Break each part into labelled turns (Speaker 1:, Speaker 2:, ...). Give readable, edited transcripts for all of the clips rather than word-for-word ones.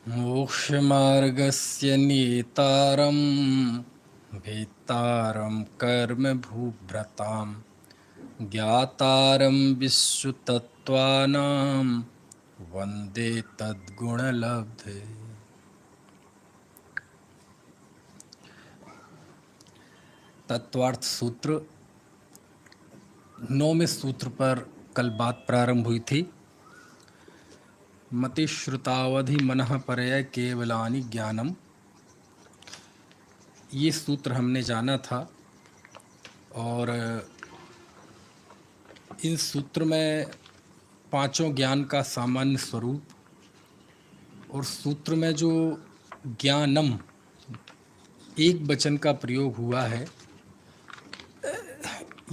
Speaker 1: मोक्षमार्गस्य नेतारं भेत्तारं कर्मभूभ्रतां ज्ञातारं विश्वतत्त्वानां वन्दे तद्गुणलब्धे। तत्वार्थ सूत्र 9वें सूत्र पर कल बात प्रारंभ हुई थी। मतिश्रुतावधि मनः परय केवलानि ज्ञानम, ये सूत्र हमने जाना था। और इस सूत्र में पांचों ज्ञान का सामान्य स्वरूप और सूत्र में जो ज्ञानम एक वचन का प्रयोग हुआ है,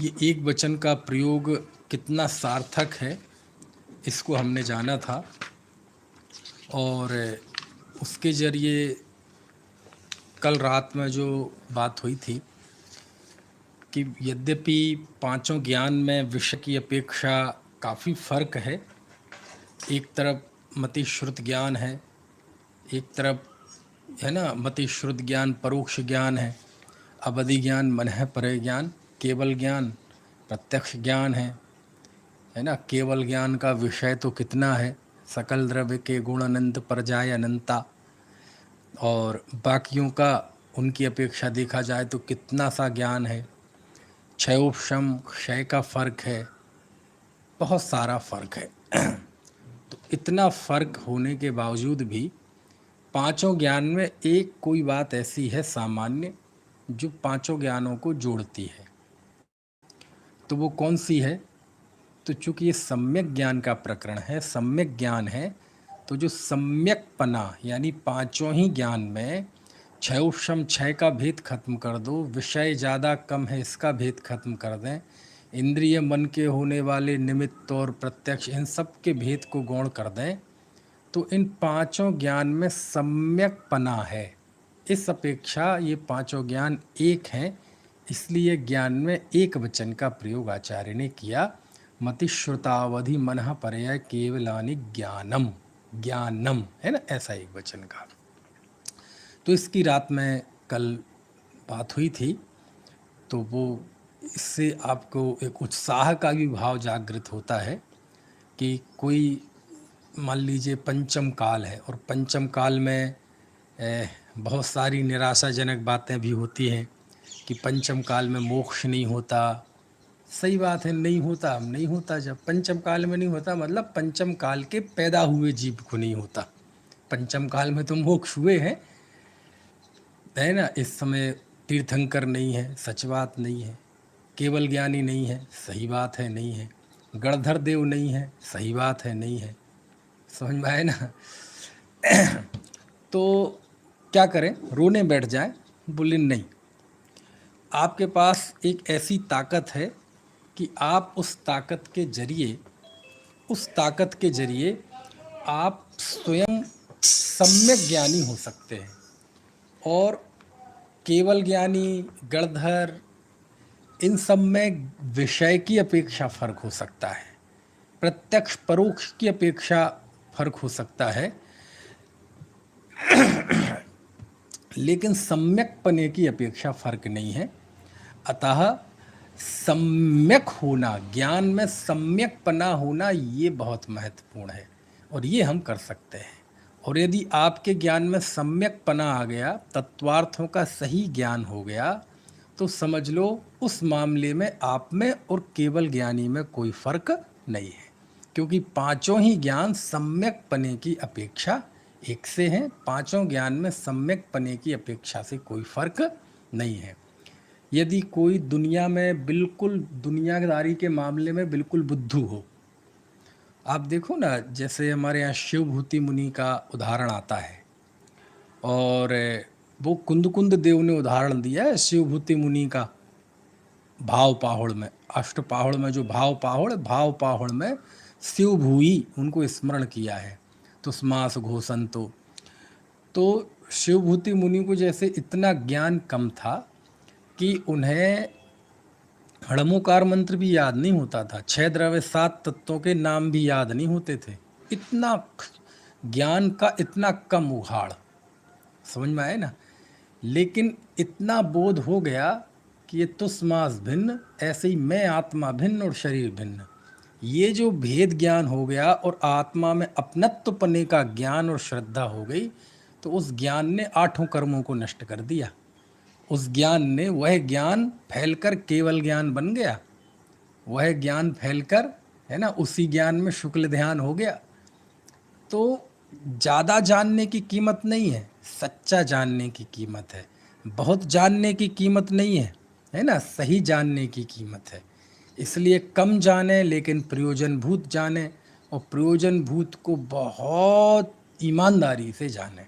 Speaker 1: ये एक वचन का प्रयोग कितना सार्थक है इसको हमने जाना था। और उसके जरिए कल रात में जो बात हुई थी कि यद्यपि पांचों ज्ञान में विषय की अपेक्षा काफ़ी फर्क है। एक तरफ मतिश्रुत ज्ञान है, एक तरफ है ना मतिश्रुत ज्ञान परोक्ष ज्ञान है, अवधि ज्ञान मनः परय ज्ञान केवल ज्ञान प्रत्यक्ष ज्ञान है ना। केवल ज्ञान का विषय तो कितना है, सकल द्रव्य के गुण अनंत परजाय अनंता, और बाकियों का उनकी अपेक्षा देखा जाए तो कितना सा ज्ञान है। क्षयोपशम क्षय का फर्क है, बहुत सारा फर्क है। तो इतना फर्क होने के बावजूद भी पांचों ज्ञान में एक कोई बात ऐसी है सामान्य जो पांचों ज्ञानों को जोड़ती है। तो वो कौन सी है? तो चूंकि ये सम्यक ज्ञान का प्रकरण है, सम्यक ज्ञान है, तो जो सम्यकपना यानी पांचों ही ज्ञान में क्षयोपशम क्षय का भेद खत्म कर दो, विषय ज़्यादा कम है इसका भेद खत्म कर दें, इंद्रिय मन के होने वाले निमित्त और प्रत्यक्ष इन सब के भेद को गौण कर दें, तो इन पांचों ज्ञान में सम्यकपना है। इस अपेक्षा ये पांचों ज्ञान एक हैं, इसलिए ज्ञान में एक वचन का प्रयोग आचार्य ने किया। मतिश्रुतावधि मनः परय केवलानि ज्ञानम, ज्ञानम है ना, ऐसा एक वचन का। तो इसकी रात में कल बात हुई थी, तो वो इससे आपको एक उत्साह का भी भाव जागृत होता है कि कोई मान लीजिए पंचम काल है और पंचम काल में बहुत सारी निराशाजनक बातें भी होती हैं कि पंचम काल में मोक्ष नहीं होता। सही बात है, नहीं होता, नहीं होता। जब पंचम काल में नहीं होता मतलब पंचम काल के पैदा हुए जीव को नहीं होता। पंचम काल में तो मोक्ष हुए हैं, है ना। इस समय तीर्थंकर नहीं है, सच बात नहीं है। केवल ज्ञानी नहीं है, सही बात है, नहीं है। गणधर देव नहीं है, सही बात है, नहीं है। समझ में आए ना। तो क्या करें, रोने बैठ जाए? बोले नहीं, आपके पास एक ऐसी ताकत है कि आप उस ताकत के जरिए, उस ताकत के जरिए आप स्वयं सम्यक ज्ञानी हो सकते हैं। और केवल ज्ञानी, गणधर, इन सब में विषय की अपेक्षा फर्क हो सकता है, प्रत्यक्ष परोक्ष की अपेक्षा फर्क हो सकता है, लेकिन सम्यक पने की अपेक्षा फर्क नहीं है। अतः सम्यक होना, ज्ञान में सम्यक पना होना, ये बहुत महत्वपूर्ण है और ये हम कर सकते हैं। और यदि आपके ज्ञान में सम्यक पना आ गया, तत्वार्थों का सही ज्ञान हो गया, तो समझ लो उस मामले में आप में और केवल ज्ञानी में कोई फर्क नहीं है, क्योंकि पांचों ही ज्ञान सम्यक पने की अपेक्षा एक से हैं। पांचों ज्ञान में सम्यक पने की अपेक्षा से कोई फर्क नहीं है। यदि कोई दुनिया में बिल्कुल दुनियादारी के मामले में बिल्कुल बुद्धू हो, आप देखो ना, जैसे हमारे यहाँ शिवभूति मुनि का उदाहरण आता है, और वो कुंद देव ने उदाहरण दिया है शिवभूति मुनि का भाव पाहुड़ में, अष्ट पाहुड़ में जो भाव पाहुड़, भाव पाहुड़ में शिव भूई उनको स्मरण किया है, तुस्मास घोषंतो। तो शिवभूति मुनि को जैसे इतना ज्ञान कम था कि उन्हें हड़मोकार मंत्र भी याद नहीं होता था, 6 द्रव्य 7 तत्वों के नाम भी याद नहीं होते थे। इतना ज्ञान का इतना कम उघाड़, समझ में आए ना। लेकिन इतना बोध हो गया कि ये तुस्मास भिन्न, ऐसे ही मैं आत्मा भिन्न और शरीर भिन्न। ये जो भेद ज्ञान हो गया और आत्मा में अपनत्व पने का ज्ञान और श्रद्धा हो गई, तो उस ज्ञान ने आठों कर्मों को नष्ट कर दिया। उस ज्ञान ने, वह ज्ञान फैलकर केवल ज्ञान बन गया। वह ज्ञान फैलकर, है ना, उसी ज्ञान में शुक्ल ध्यान हो गया। तो ज़्यादा जानने की कीमत नहीं है, सच्चा जानने की कीमत है। बहुत जानने की कीमत नहीं है ना, सही जानने की कीमत है। इसलिए कम जाने लेकिन प्रयोजनभूत जाने, और प्रयोजनभूत को बहुत ईमानदारी से जाने।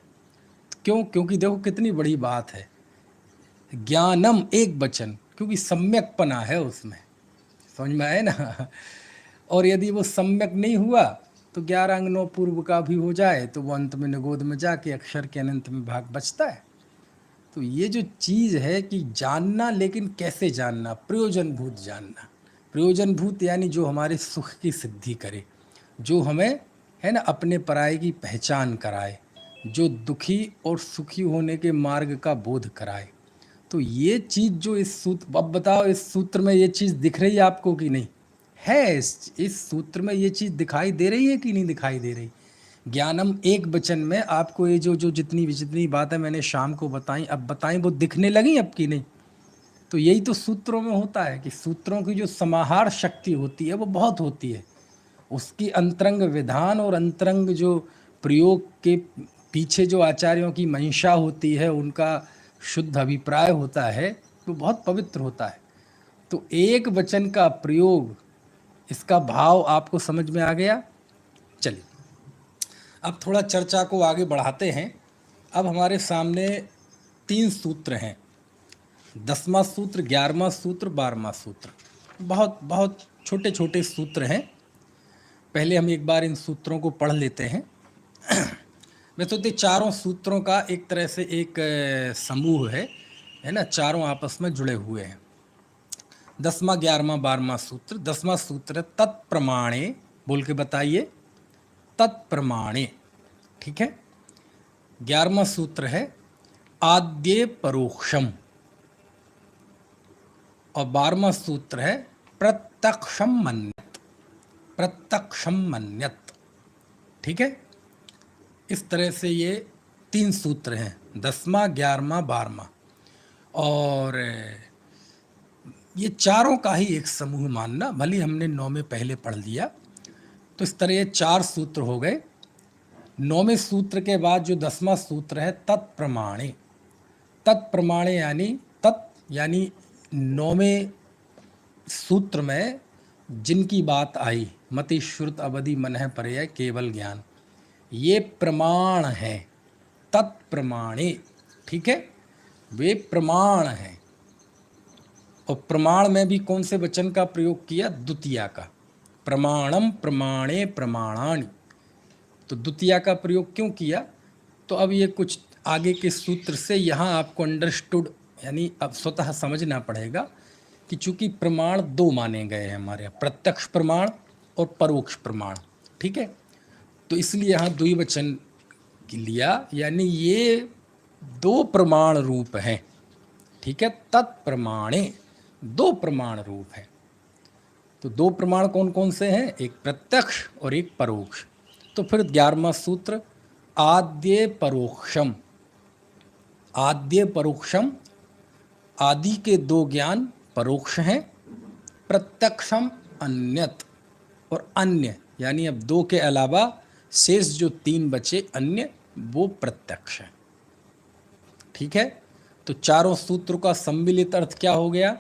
Speaker 1: क्यों? क्योंकि देखो कितनी बड़ी बात है, ज्ञानम एक वचन, क्योंकि सम्यकपना है उसमें, समझ में आए ना। और यदि वो सम्यक नहीं हुआ तो 11 अंगनों पूर्व का भी हो जाए तो वो अंत में निगोद में जाके अक्षर के अनंत में भाग बचता है। तो ये जो चीज़ है कि जानना, लेकिन कैसे जानना, प्रयोजनभूत जानना। प्रयोजनभूत यानी जो हमारे सुख की सिद्धि करे, जो हमें, है ना, अपने पराये की पहचान कराए, जो दुखी और सुखी होने के मार्ग का बोध कराए। तो ये चीज़ जो इस सूत्र, अब बताओ इस सूत्र में ये चीज़ दिख रही है आपको कि नहीं है? इस सूत्र में ये चीज़ दिखाई दे रही है कि नहीं दिखाई दे रही? ज्ञानम एक वचन में आपको ये जो जितनी जितनी बातें मैंने शाम को बताई, अब बताई, वो दिखने लगी अब की नहीं? तो यही तो सूत्रों में होता है कि सूत्रों की जो समाहार शक्ति होती है वो बहुत होती है। उसकी अंतरंग विधान और अंतरंग जो प्रयोग के पीछे जो आचार्यों की मंशा होती है, उनका शुद्ध अभिप्राय होता है, तो बहुत पवित्र होता है। तो एक वचन का प्रयोग, इसका भाव आपको समझ में आ गया? चलिए अब थोड़ा चर्चा को आगे बढ़ाते हैं। अब हमारे सामने 3 सूत्र हैं, 10वां सूत्र, 11वां सूत्र, 12वां सूत्र। बहुत बहुत छोटे छोटे सूत्र हैं। पहले हम एक बार इन सूत्रों को पढ़ लेते हैं। वैसे तो चारों सूत्रों का एक तरह से एक समूह है ना, चारों आपस में जुड़े हुए हैं। 10वां, 11वां, 12वां सूत्र। 10वां सूत्र है तत्प्रमाणे, बोल के बताइए, तत्प्रमाणे, ठीक है। 11वां सूत्र है आद्ये परोक्षम, और 12वां सूत्र है प्रत्यक्षम मन्यत, प्रत्यक्षम मन्यत, ठीक है। इस तरह से ये 3 सूत्र हैं, 10वां, 11वां, 12वां। और ये चारों का ही एक समूह मानना, भले हमने 9 में पहले पढ़ लिया। तो इस तरह ये 4 सूत्र हो गए। 9वें सूत्र के बाद जो 10वां सूत्र है तत्प्रमाणे। तत्प्रमाणे यानी तत् यानी 9वें सूत्र में जिनकी बात आई, मति श्रुत अवधि मनः पर्याय केवल ज्ञान, ये प्रमाण है, तत्प्रमाणे, ठीक है, वे प्रमाण हैं। और प्रमाण में भी कौन से वचन का प्रयोग किया? द्वितीया का। प्रमाणम प्रमाणे प्रमाणानि, तो द्वितीया का प्रयोग क्यों किया? तो अब ये कुछ आगे के सूत्र से यहाँ आपको अंडरस्टूड, यानी अब स्वतः समझना पड़ेगा कि चूंकि प्रमाण 2 माने गए हैं हमारे यहाँ, प्रत्यक्ष प्रमाण और परोक्ष प्रमाण, ठीक है। तो इसलिए यहाँ द्विवचन लिया, यानी ये 2 प्रमाण रूप हैं, ठीक है। तत्प्रमाणे 2 प्रमाण रूप है। तो 2 प्रमाण कौन कौन से हैं? एक प्रत्यक्ष और एक परोक्ष। तो फिर 11वां सूत्र आद्ये परोक्षम। आद्ये परोक्षम, आदि के 2 ज्ञान परोक्ष हैं, प्रत्यक्षम अन्यत, और अन्य यानी अब 2 के अलावा शेष जो 3 बचे अन्य, वो प्रत्यक्ष हैं, ठीक है। तो चारों सूत्रों का सम्मिलित अर्थ क्या हो गया?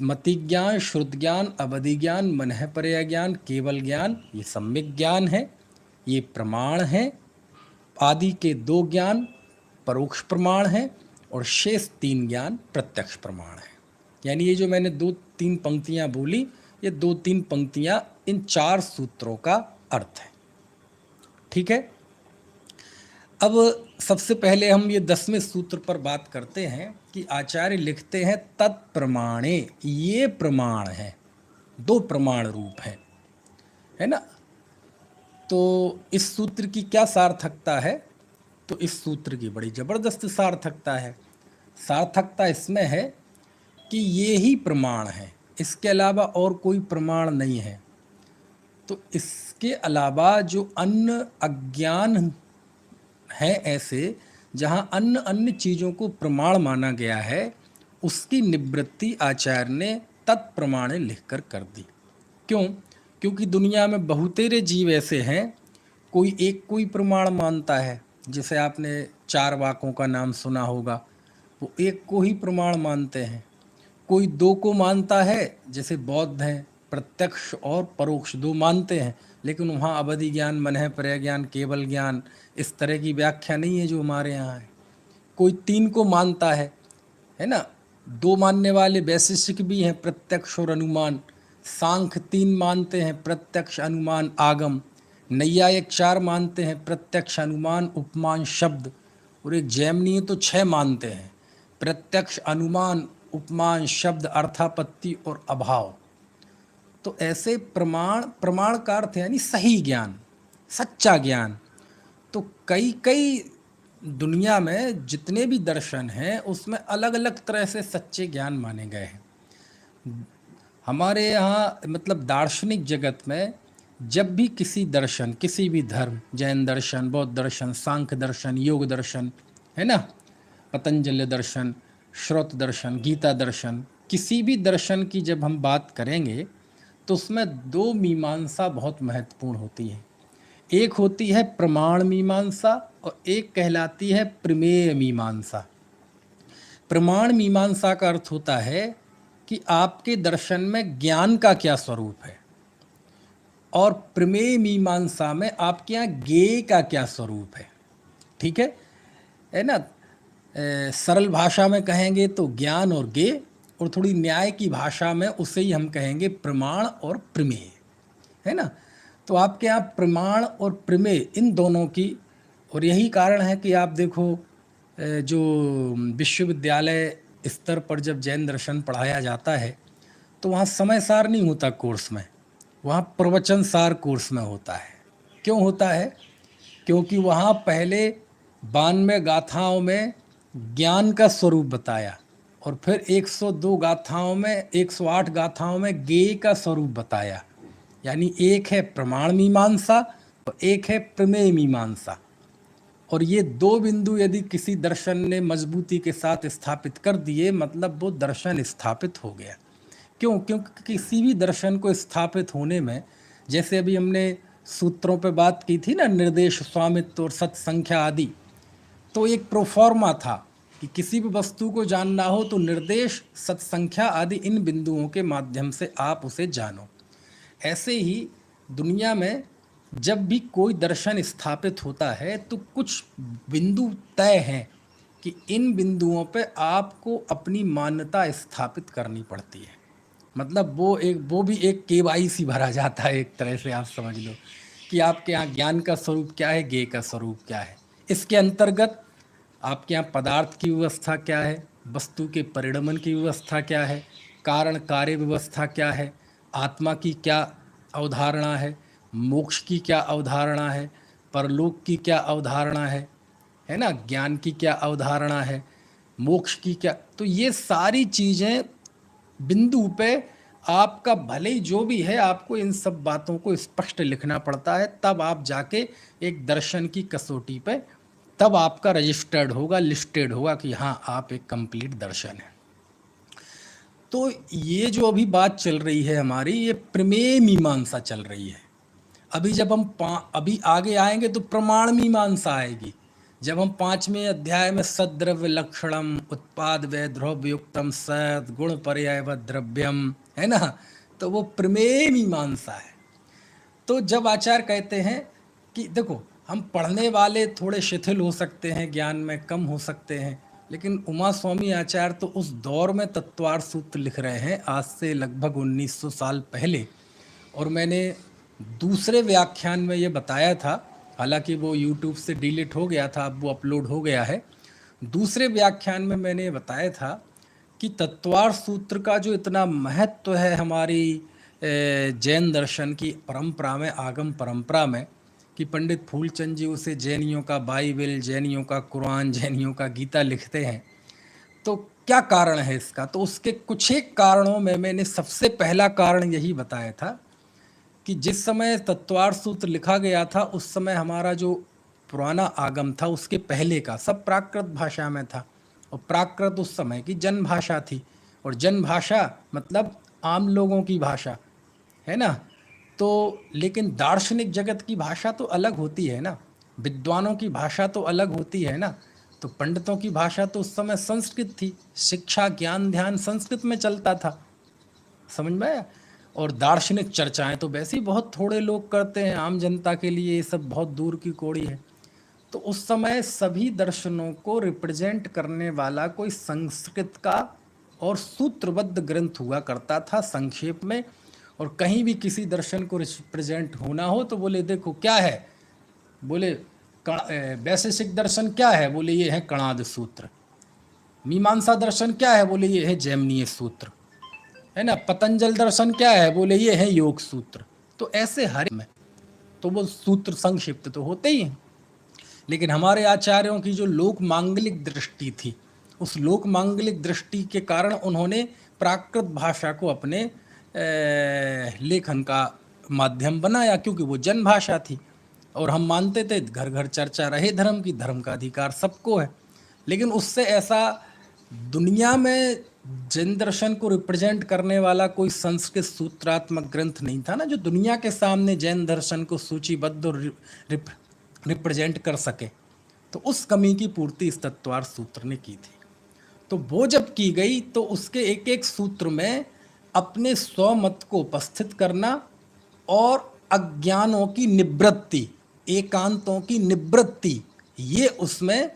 Speaker 1: मति ज्ञान, श्रुत ज्ञान, अवधि ज्ञान, मनः पर्याय ज्ञान, केवल ज्ञान, ये सम्यक ज्ञान है, ये प्रमाण है। आदि के 2 ज्ञान परोक्ष प्रमाण है, और शेष 3 ज्ञान प्रत्यक्ष प्रमाण है। यानी ये जो मैंने 2-3 पंक्तियां बोली, ये 2-3 पंक्तियां इन 4 सूत्रों का अर्थ है, ठीक है। अब सबसे पहले हम ये 10वें सूत्र पर बात करते हैं कि आचार्य लिखते हैं तत्प्रमाणे, ये प्रमाण है, 2 प्रमाण रूप है ना। तो इस सूत्र की क्या सार्थकता है? तो इस सूत्र की बड़ी ज़बरदस्त सार्थकता है। सार्थकता इसमें है कि ये ही प्रमाण है, इसके अलावा और कोई प्रमाण नहीं है। तो इसके अलावा जो अन्य अज्ञान है ऐसे, जहाँ अन्य अन्य चीज़ों को प्रमाण माना गया है, उसकी निवृत्ति आचार्य ने तत्प्रमाणे लिखकर कर दी। क्यों? क्योंकि दुनिया में बहुतेरे जीव ऐसे हैं, कोई एक कोई प्रमाण मानता है। जैसे आपने चार वाकों का नाम सुना होगा, वो एक को ही प्रमाण मानते हैं। कोई दो को मानता है, जैसे बौद्ध हैं, प्रत्यक्ष और परोक्ष दो मानते हैं, लेकिन वहाँ अवधि ज्ञान, मनः पर्याय ज्ञान, केवल ज्ञान, इस तरह की व्याख्या नहीं है जो हमारे यहाँ है। कोई तीन को मानता है ना। दो मानने वाले वैशेषिक भी हैं, प्रत्यक्ष और अनुमान। सांख्य तीन मानते हैं, प्रत्यक्ष अनुमान आगम। नैयायिक चार मानते हैं, प्रत्यक्ष अनुमान उपमान शब्द। और एक जैमिनी तो छह मानते हैं, प्रत्यक्ष अनुमान उपमान शब्द अर्थापत्ति और अभाव। तो ऐसे प्रमाण का अर्थ यानी सही ज्ञान, सच्चा ज्ञान। तो कई कई दुनिया में जितने भी दर्शन हैं उसमें अलग अलग तरह से सच्चे ज्ञान माने गए हैं। हमारे यहाँ मतलब दार्शनिक जगत में जब भी किसी दर्शन, किसी भी धर्म, जैन दर्शन, बौद्ध दर्शन, सांख्य दर्शन, योग दर्शन, है ना, पतंजलि दर्शन, श्रोत दर्शन, गीता दर्शन, किसी भी दर्शन की जब हम बात करेंगे तो उसमें दो मीमांसा बहुत महत्वपूर्ण होती है। एक होती है प्रमाण मीमांसा और एक कहलाती है प्रमेय मीमांसा। प्रमाण मीमांसा का अर्थ होता है कि आपके दर्शन में ज्ञान का क्या स्वरूप है, और प्रमेय मीमांसा में आपके यहाँ ज्ञेय का क्या स्वरूप है। ठीक है ना। सरल भाषा में कहेंगे तो ज्ञान और ज्ञेय, और थोड़ी न्याय की भाषा में उसे ही हम कहेंगे प्रमाण और प्रमेय, है ना। तो आपके यहाँ प्रमाण और प्रमेय इन दोनों की, और यही कारण है कि आप देखो जो विश्वविद्यालय स्तर पर जब जैन दर्शन पढ़ाया जाता है तो वहाँ समय सार नहीं होता कोर्स में, वहाँ प्रवचन सार कोर्स में होता है। क्यों होता है? क्योंकि वहाँ पहले 92 गाथाओं में ज्ञान का स्वरूप बताया, और फिर 102 गाथाओं में, 108 गाथाओं में ज्ञेय का स्वरूप बताया। यानी एक है प्रमाण मीमांसा और एक है प्रमेय मीमांसा। और ये दो बिंदु यदि किसी दर्शन ने मजबूती के साथ स्थापित कर दिए, मतलब वो दर्शन स्थापित हो गया। क्यों? क्योंकि किसी भी दर्शन को स्थापित होने में, जैसे अभी हमने सूत्रों पे बात की थी ना, निर्देश, स्वामित्व और सत्संख्या आदि, तो एक प्रोफॉर्मा था कि किसी भी वस्तु को जानना हो तो निर्देश, सत्संख्या आदि इन बिंदुओं के माध्यम से आप उसे जानो। ऐसे ही दुनिया में जब भी कोई दर्शन स्थापित होता है तो कुछ बिंदु तय हैं कि इन बिंदुओं पे आपको अपनी मान्यता स्थापित करनी पड़ती है। मतलब वो भी एक केवाईसी भरा जाता है, एक तरह से आप समझ लो कि आपके यहाँ ज्ञान का स्वरूप क्या है, ज्ञेय का स्वरूप क्या है। इसके अंतर्गत आपके यहाँ पदार्थ की व्यवस्था क्या है, वस्तु के परिणमन की व्यवस्था क्या है, कारण कार्य व्यवस्था क्या है, आत्मा की क्या अवधारणा है, मोक्ष की क्या अवधारणा है, परलोक की क्या अवधारणा है ना, ज्ञान की क्या अवधारणा है, मोक्ष की क्या। तो ये सारी चीज़ें बिंदु पे आपका भले ही जो भी है, आपको इन सब बातों को स्पष्ट लिखना पड़ता है, तब आप जाके एक दर्शन की कसौटी पे, तब आपका रजिस्टर्ड होगा, लिस्टेड होगा कि हाँ आप एक कंप्लीट दर्शन है। तो ये जो अभी बात चल रही है हमारी, ये प्रमेय मीमांसा चल रही है। अभी जब हम अभी आगे आएंगे तो प्रमाण मीमांसा आएगी। जब हम 5वें अध्याय में सद्द्रव्य लक्षणम उत्पाद व द्रव्ययुक्तम सद गुण पर्याय व द्रव्यम, है ना, तो वो प्रमेय मीमांसा है। तो जब आचार्य कहते हैं कि देखो, हम पढ़ने वाले थोड़े शिथिल हो सकते हैं, ज्ञान में कम हो सकते हैं, लेकिन उमा स्वामी आचार्य तो उस दौर में तत्वार्थ सूत्र लिख रहे हैं, आज से लगभग 1900 साल पहले। और मैंने दूसरे व्याख्यान में ये बताया था, हालांकि वो YouTube से डिलीट हो गया था, अब वो अपलोड हो गया है। दूसरे व्याख्यान में मैंने बताया था कि तत्वार्थ सूत्र का जो इतना महत्व है हमारी जैन दर्शन की परंपरा में, आगम परंपरा में, कि पंडित फूलचंद जी उसे जैनियों का बाइबल, जैनियों का कुरान, जैनियों का गीता लिखते हैं। तो क्या कारण है इसका? तो उसके कुछ एक कारणों में मैंने सबसे पहला कारण यही बताया था कि जिस समय तत्वार्थ सूत्र लिखा गया था उस समय हमारा जो पुराना आगम था उसके पहले का सब प्राकृत भाषा में था, और प्राकृत उस समय की जन भाषा थी, और जन भाषा मतलब आम लोगों की भाषा, है ना। तो लेकिन दार्शनिक जगत की भाषा तो अलग होती है ना, विद्वानों की भाषा तो अलग होती है ना। तो पंडितों की भाषा तो उस समय संस्कृत थी, शिक्षा ज्ञान ध्यान संस्कृत में चलता था, समझ में आया। और दार्शनिक चर्चाएं तो वैसे ही बहुत थोड़े लोग करते हैं, आम जनता के लिए ये सब बहुत दूर की कौड़ी है। तो उस समय सभी दर्शनों को रिप्रेजेंट करने वाला कोई संस्कृत का और सूत्रबद्ध ग्रंथ हुआ करता था संक्षेप में। और कहीं भी किसी दर्शन को रिप्रेजेंट होना हो तो बोले देखो क्या है, बोले वैशेषिक दर्शन क्या है, बोले ये है कणाद सूत्र। मीमांसा दर्शन क्या है, बोले ये है जैमिनीय सूत्र, है ना। पतंजल दर्शन क्या है, बोले ये है योग सूत्र। तो ऐसे हर में तो वो सूत्र संक्षिप्त तो होते ही हैं। लेकिन हमारे आचार्यों की जो लोक मांगलिक दृष्टि थी, उस लोक मांगलिक दृष्टि के कारण उन्होंने प्राकृत भाषा को अपने लेखन का माध्यम बनाया, क्योंकि वो जन भाषा थी। और हम मानते थे घर घर चर्चा रहे धर्म की, धर्म का अधिकार सबको है। लेकिन उससे ऐसा दुनिया में जैन दर्शन को रिप्रेजेंट करने वाला कोई संस्कृत सूत्रात्मक ग्रंथ नहीं था ना, जो दुनिया के सामने जैन दर्शन को सूचीबद्ध और रिप्रेजेंट कर सके। तो उस कमी की पूर्ति इस तत्वार्थ सूत्र ने की थी। तो वो जब की गई तो उसके एक एक सूत्र में अपने स्वमत को उपस्थित करना और अज्ञानों की निवृत्ति, एकांतों की निवृत्ति, ये उसमें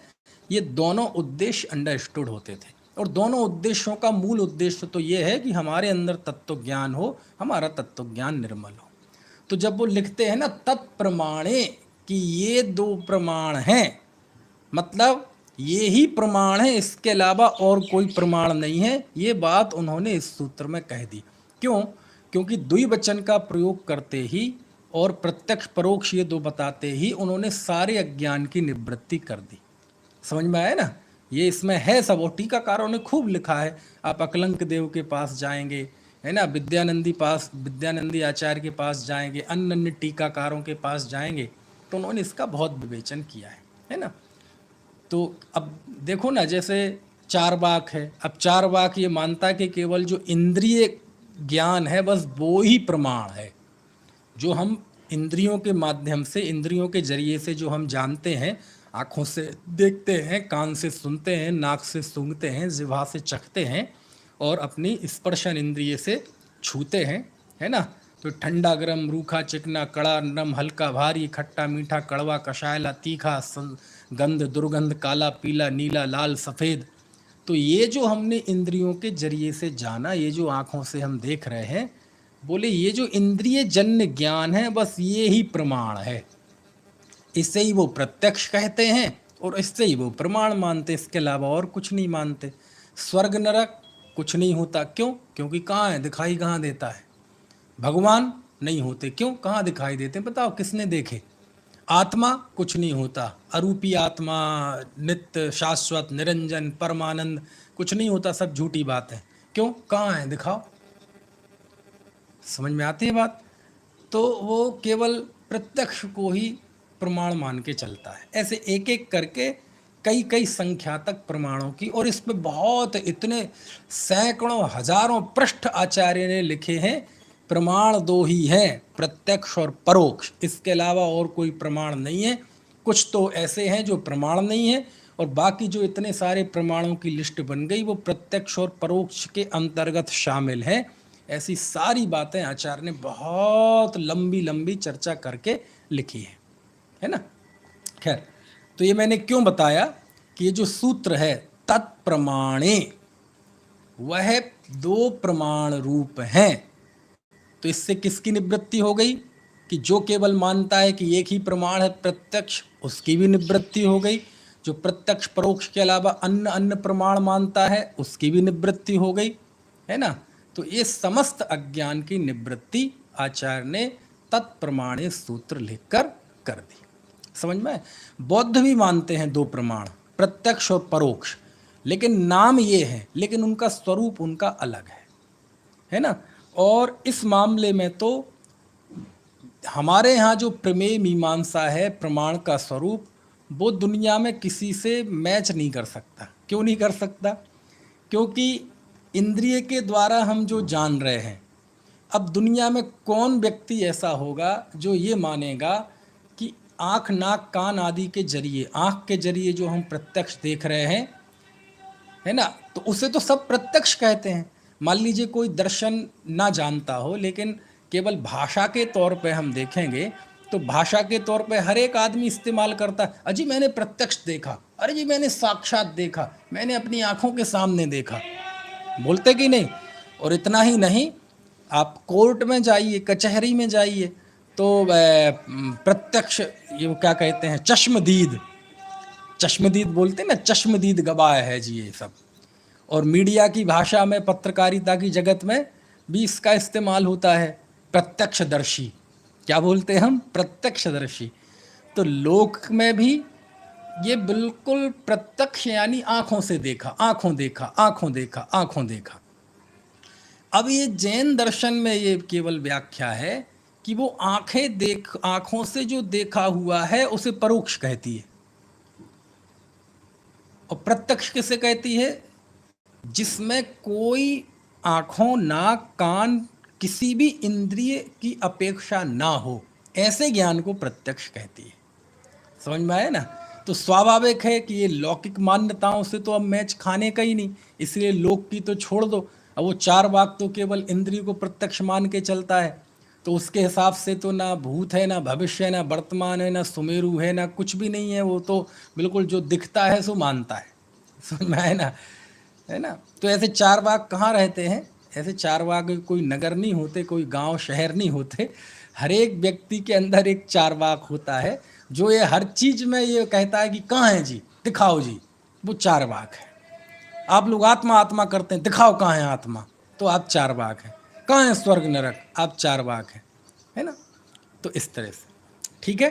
Speaker 1: ये दोनों उद्देश्य अंडरस्टूड होते थे। और दोनों उद्देश्यों का मूल उद्देश्य तो ये है कि हमारे अंदर तत्व ज्ञान हो, हमारा तत्व ज्ञान निर्मल हो। तो जब वो लिखते हैं ना तत्प्रमाणे कि ये दो प्रमाण हैं, मतलब ये ही प्रमाण है, इसके अलावा और कोई प्रमाण नहीं है, ये बात उन्होंने इस सूत्र में कह दी। क्यों? क्योंकि द्विवचन का प्रयोग करते ही और प्रत्यक्ष परोक्ष ये दो बताते ही उन्होंने सारे अज्ञान की निवृत्ति कर दी। समझ में आया ना, ये इसमें है सब। और टीकाकारों ने खूब लिखा है, आप अकलंक देव के पास जाएंगे, है ना, विद्यानंदी आचार्य के पास जाएंगे, अन्य अन्य टीकाकारों के पास जाएंगे, तो उन्होंने इसका बहुत विवेचन किया है ना। तो अब देखो ना, जैसे चारवाक है, अब चारवाक ये मानता है कि केवल जो इंद्रिय ज्ञान है बस वो ही प्रमाण है, जो हम इंद्रियों के माध्यम से, इंद्रियों के जरिए से जो हम जानते हैं, आँखों से देखते हैं, कान से सुनते हैं, नाक से सूंघते हैं, जिह्वा से चखते हैं और अपनी स्पर्शन इंद्रिय से छूते हैं, है ना। तो ठंडा गरम, रूखा चिकना, कड़ा नरम, हल्का भारी, खट्टा मीठा, कड़वा कषायला, तीखा, गंध दुर्गंध, काला पीला, नीला लाल सफ़ेद। तो ये जो हमने इंद्रियों के जरिए से जाना, ये जो आँखों से हम देख रहे हैं, बोले ये जो इंद्रिय जन्य ज्ञान है बस ये ही प्रमाण है। इससे ही वो प्रत्यक्ष कहते हैं और इससे ही वो प्रमाण मानते, इसके अलावा और कुछ नहीं मानते। स्वर्ग नरक कुछ नहीं होता, क्यों? क्योंकि कहाँ है, दिखाई कहाँ देता है। भगवान नहीं होते, क्यों? कहाँ दिखाई देते, बताओ किसने देखे। आत्मा कुछ नहीं होता, अरूपी आत्मा, नित्य शाश्वत निरंजन परमानंद कुछ नहीं होता, सब झूठी बात है। क्यों? कहाँ है, दिखाओ। समझ में आती है बात? तो वो केवल प्रत्यक्ष को ही प्रमाण मान के चलता है। ऐसे एक एक करके कई कई संख्या तक प्रमाणों की, और इस पे बहुत इतने सैकड़ों हजारों पृष्ठ आचार्य ने लिखे हैं। प्रमाण दो ही हैं, प्रत्यक्ष और परोक्ष, इसके अलावा और कोई प्रमाण नहीं है। कुछ तो ऐसे हैं जो प्रमाण नहीं है, और बाकी जो इतने सारे प्रमाणों की लिस्ट बन गई वो प्रत्यक्ष और परोक्ष के अंतर्गत शामिल है। ऐसी सारी बातें आचार्य ने बहुत लंबी लंबी चर्चा करके लिखी है ना। खैर, तो ये मैंने क्यों बताया कि ये जो सूत्र है तत्प्रमाणे, वह दो प्रमाण रूप हैं। तो इससे किसकी निवृत्ति हो गई कि जो केवल मानता है कि एक ही प्रमाण है प्रत्यक्ष, उसकी भी निवृत्ति हो गई। जो प्रत्यक्ष परोक्ष के अलावा अन्य अन्य प्रमाण मानता है उसकी भी निवृत्ति हो गई, है ना। तो ये समस्त अज्ञान की निवृत्ति आचार्य ने तत्प्रमाणे सूत्र लिखकर कर दी। समझ में? बौद्ध भी मानते हैं दो प्रमाण, प्रत्यक्ष और परोक्ष, लेकिन नाम ये है, लेकिन उनका स्वरूप उनका अलग है ना। और इस मामले में तो हमारे यहाँ जो प्रमेय मीमांसा है, प्रमाण का स्वरूप, वो दुनिया में किसी से मैच नहीं कर सकता। क्यों नहीं कर सकता? क्योंकि इंद्रिय के द्वारा हम जो जान रहे हैं, अब दुनिया में कौन व्यक्ति ऐसा होगा जो ये मानेगा कि आँख, नाक, कान आदि के जरिए, आँख के जरिए जो हम प्रत्यक्ष देख रहे हैं, है ना, तो उसे तो सब प्रत्यक्ष कहते हैं। मान लीजिए कोई दर्शन ना जानता हो, लेकिन केवल भाषा के तौर पे हम देखेंगे तो भाषा के तौर पे हर एक आदमी इस्तेमाल करता है, अजी मैंने प्रत्यक्ष देखा, अरे जी मैंने साक्षात देखा, मैंने अपनी आँखों के सामने देखा, बोलते कि नहीं। और इतना ही नहीं, आप कोर्ट में जाइए, कचहरी में जाइए, तो प्रत्यक्ष, ये क्या कहते हैं, चश्मदीद, चश्मदीद बोलते हैं ना, चश्मदीद गवाह है जी ये सब। और मीडिया की भाषा में, पत्रकारिता की जगत में भी इसका इस्तेमाल होता है, प्रत्यक्षदर्शी। क्या बोलते हैं हम? प्रत्यक्षदर्शी। तो लोक में भी ये बिल्कुल प्रत्यक्ष, यानी आँखों से देखा, आँखों देखा, आँखों देखा, आँखों देखा। अब ये जैन दर्शन में ये केवल व्याख्या है कि वो आँखों से जो देखा हुआ है उसे परोक्ष कहती है, और प्रत्यक्ष किसे कहती है? जिसमें कोई आँखों, नाक, कान, किसी भी इंद्रिय की अपेक्षा ना हो, ऐसे ज्ञान को प्रत्यक्ष कहती है। समझ में आया ना? तो स्वाभाविक है कि ये लौकिक मान्यताओं से तो अब मैच खाने का ही नहीं, इसलिए लोक की तो छोड़ दो। अब वो चार वाक तो केवल इंद्रिय को प्रत्यक्ष मान के चलता है, तो उसके हिसाब से तो ना भूत है, ना भविष्य है, ना वर्तमान है, ना सुमेरु है, ना कुछ भी नहीं है। वो तो बिल्कुल जो दिखता है सो मानता है। समझ में आए ना? है ना? तो ऐसे चार वाक कहाँ रहते हैं? ऐसे चार वाक कोई नगर नहीं होते, कोई गांव शहर नहीं होते। हर एक व्यक्ति के अंदर एक चार वाक होता है, जो ये हर चीज में ये कहता है कि कहाँ है जी, दिखाओ जी, वो चार वाक है। आप लोग आत्मा आत्मा करते हैं, दिखाओ कहाँ है आत्मा, तो आप चार वाक हैं। कहाँ है स्वर्ग नरक, आप चार वाक हैं, है ना? तो इस तरह से, ठीक है।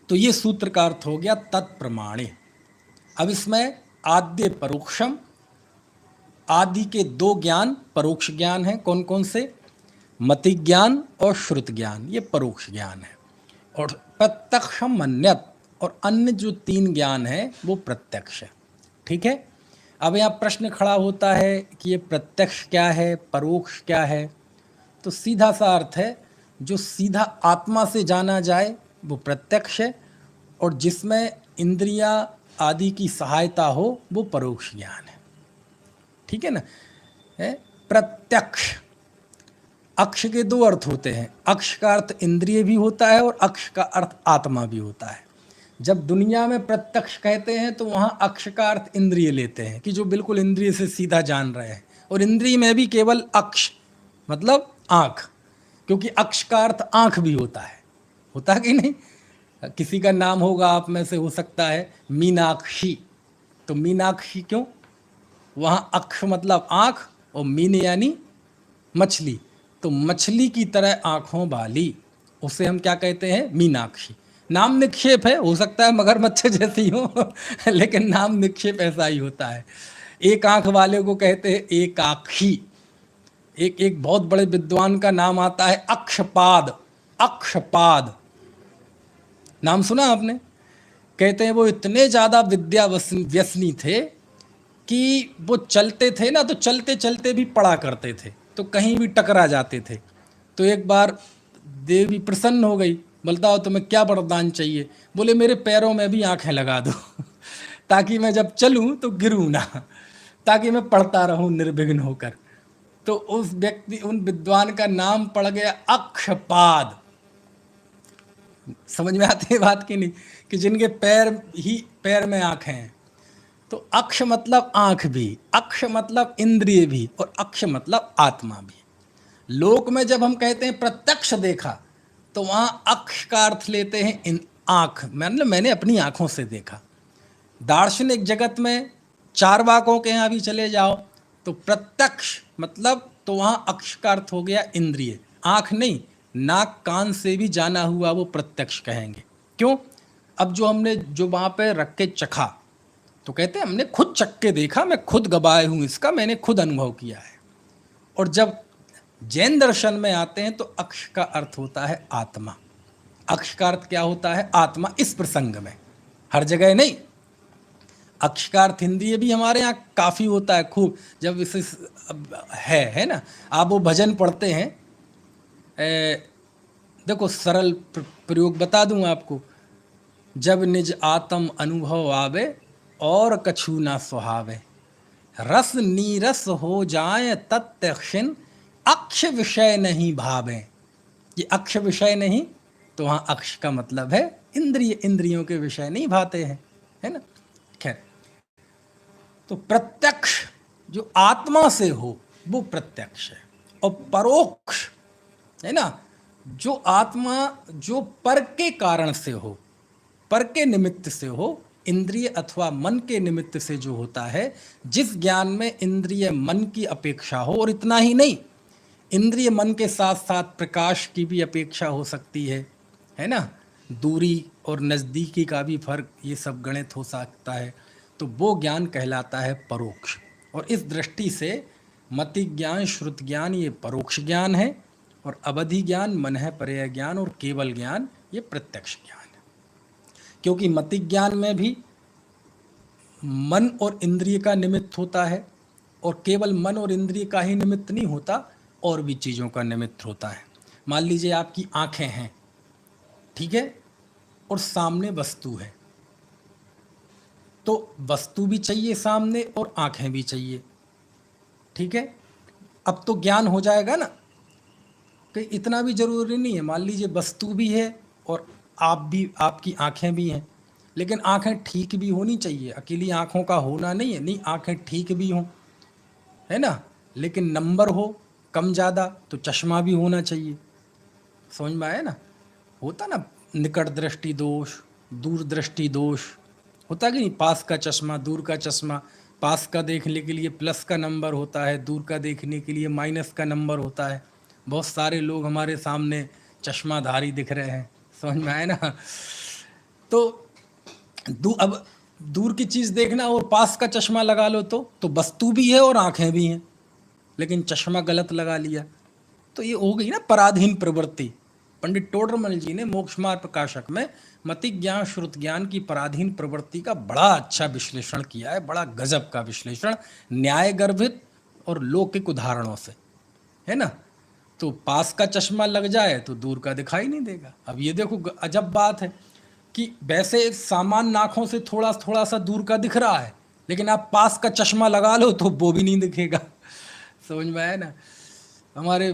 Speaker 1: तो ये सूत्र का अर्थ हो गया तत्प्रमाणे। अब इसमें आद्य परोक्षम, आदि के दो ज्ञान परोक्ष ज्ञान हैं। कौन कौन से? मति ज्ञान और श्रुत ज्ञान, ये परोक्ष ज्ञान है। और प्रत्यक्षम मन्यत, और अन्य जो तीन ज्ञान है वो प्रत्यक्ष है। ठीक है। अब यहाँ प्रश्न खड़ा होता है कि ये प्रत्यक्ष क्या है, परोक्ष क्या है? तो सीधा सा अर्थ है, जो सीधा आत्मा से जाना जाए वो प्रत्यक्ष है, और जिसमें इंद्रियां आदि की सहायता हो वो परोक्ष ज्ञान है। ठीक है ना? है प्रत्यक्ष। अक्ष के दो अर्थ होते हैं, अक्ष का अर्थ इंद्रिय भी होता है और अक्ष का अर्थ आत्मा भी होता है। जब दुनिया में प्रत्यक्ष कहते हैं तो वहाँ अक्ष का अर्थ इंद्रिय लेते हैं, कि जो बिल्कुल इंद्रिय से सीधा जान रहे हैं, और इंद्रिय में भी केवल अक्ष मतलब आँख, क्योंकि अक्ष का अर्थ आँख भी होता है, होता कि नहीं? किसी का नाम होगा आप में से, हो सकता है मीनाक्षी, तो मीनाक्षी क्यों? वहाँ अक्ष मतलब आँख और मीन यानी मछली, तो मछली की तरह आँखों वाली, उसे हम क्या कहते हैं? मीनाक्षी। नाम निक्षेप है, हो सकता है मगरमच्छ जैसी हो लेकिन नाम निक्षेप ऐसा ही होता है। एक आँख वाले को कहते हैं एकाक्षी। एक बहुत बड़े विद्वान का नाम आता है अक्षपाद। अक्षपाद नाम सुना आपने? कहते हैं वो इतने ज़्यादा विद्या व्यसनी थे कि वो चलते थे ना, तो चलते चलते भी पढ़ा करते थे, तो कहीं भी टकरा जाते थे। तो एक बार देवी प्रसन्न हो गई, बोलता हो तुम्हें क्या वरदान चाहिए? बोले मेरे पैरों में भी आंखें लगा दो ताकि मैं जब चलूं तो गिरूं ना, ताकि मैं पढ़ता रहूं निर्विघ्न होकर। तो उस व्यक्ति, उन विद्वान का नाम पड़ गया अक्षपाद। समझ में आती है बात की नहीं? कि जिनके पैर में आंखें हैं। तो अक्ष मतलब आंख भी, अक्ष मतलब इंद्रिय भी, और अक्ष मतलब आत्मा भी। लोक में जब हम कहते हैं प्रत्यक्ष देखा, तो वहां अक्ष का अर्थ लेते हैं इन आंख, मतलब मैंने अपनी आंखों से देखा। दार्शनिक जगत में चार वाकों के यहाँ भी चले जाओ तो प्रत्यक्ष मतलब, तो वहां अक्ष का अर्थ हो गया इंद्रिय, आंख नहीं, नाक कान से भी जाना हुआ वो प्रत्यक्ष कहेंगे। क्यों? अब जो हमने जो वहाँ पे रख के चखा, तो कहते हैं हमने खुद चख के देखा, मैं खुद गवाह हूँ इसका, मैंने खुद अनुभव किया है। और जब जैन दर्शन में आते हैं तो अक्ष का अर्थ होता है आत्मा। अक्ष का अर्थ क्या होता है? आत्मा। इस प्रसंग में, हर जगह नहीं। अक्ष का अर्थ हिंदी भी हमारे यहाँ काफ़ी होता है खूब, जब इसे है ना। आप वो भजन पढ़ते हैं, देखो सरल प्रयोग बता दूं आपको। जब निज आत्म अनुभव आवे और कछु ना सुहावे, रस नीरस हो जाए तत्क्षण अक्ष विषय नहीं भावे। ये अक्ष विषय नहीं, तो वहाँ अक्ष का मतलब है इंद्रिय, इंद्रियों के विषय नहीं भाते हैं, है ना। खैर, तो प्रत्यक्ष जो आत्मा से हो वो प्रत्यक्ष है, और परोक्ष है ना, जो आत्मा जो पर के कारण से हो, पर के निमित्त से हो, इंद्रिय अथवा मन के निमित्त से जो होता है, जिस ज्ञान में इंद्रिय मन की अपेक्षा हो, और इतना ही नहीं, इंद्रिय मन के साथ साथ प्रकाश की भी अपेक्षा हो सकती है ना। दूरी और नज़दीकी का भी फर्क, ये सब गणित हो सकता है, तो वो ज्ञान कहलाता है परोक्ष। और इस दृष्टि से मति ज्ञान, श्रुत ज्ञान ये परोक्ष ज्ञान है, और अवधि ज्ञान, मन है पर्याय ज्ञान, और केवल ज्ञान ये प्रत्यक्ष ज्ञान है। क्योंकि मति ज्ञान में भी मन और इंद्रिय का निमित्त होता है, और केवल मन और इंद्रिय का ही निमित्त नहीं होता, और भी चीज़ों का निमित्त होता है। मान लीजिए आपकी आंखें हैं, ठीक है, और सामने वस्तु है, तो वस्तु भी चाहिए सामने और आंखें भी चाहिए, ठीक है। अब तो ज्ञान हो जाएगा ना कि इतना भी जरूरी नहीं है। मान लीजिए वस्तु भी है और आप भी, आपकी आंखें भी हैं, लेकिन आंखें ठीक भी होनी चाहिए। अकेली आंखों का होना नहीं है, नहीं, आंखें ठीक भी हों, है ना, लेकिन नंबर हो कम ज़्यादा तो चश्मा भी होना चाहिए। समझ में आया ना? होता ना निकट दृष्टि दोष, दूर दृष्टि दोष, होता कि नहीं? पास का चश्मा, दूर का चश्मा, पास का देखने के लिए प्लस का नंबर होता है, दूर का देखने के लिए माइनस का नंबर होता है। बहुत सारे लोग हमारे सामने चश्माधारी दिख रहे हैं, समझ में आया ना। तो अब दूर की चीज़ देखना और पास का चश्मा लगा लो तो वस्तु भी है और आंखें भी हैं, लेकिन चश्मा गलत लगा लिया, तो ये हो गई ना पराधीन प्रवृत्ति। पंडित टोडरमल जी ने मोक्षमार्ग प्रकाशक में मति ज्ञान, श्रुत ज्ञान की पराधीन प्रवृत्ति का बड़ा अच्छा विश्लेषण किया है, बड़ा गजब का विश्लेषण, न्याय गर्भित और लौकिक उदाहरणों से, है ना। तो पास का चश्मा लग जाए तो दूर का दिखाई नहीं देगा। अब ये देखो अजब बात है कि वैसे सामान्य आँखों से थोड़ा थोड़ा सा दूर का दिख रहा है, लेकिन आप पास का चश्मा लगा लो तो वो भी नहीं दिखेगा। समझ में आया ना? हमारे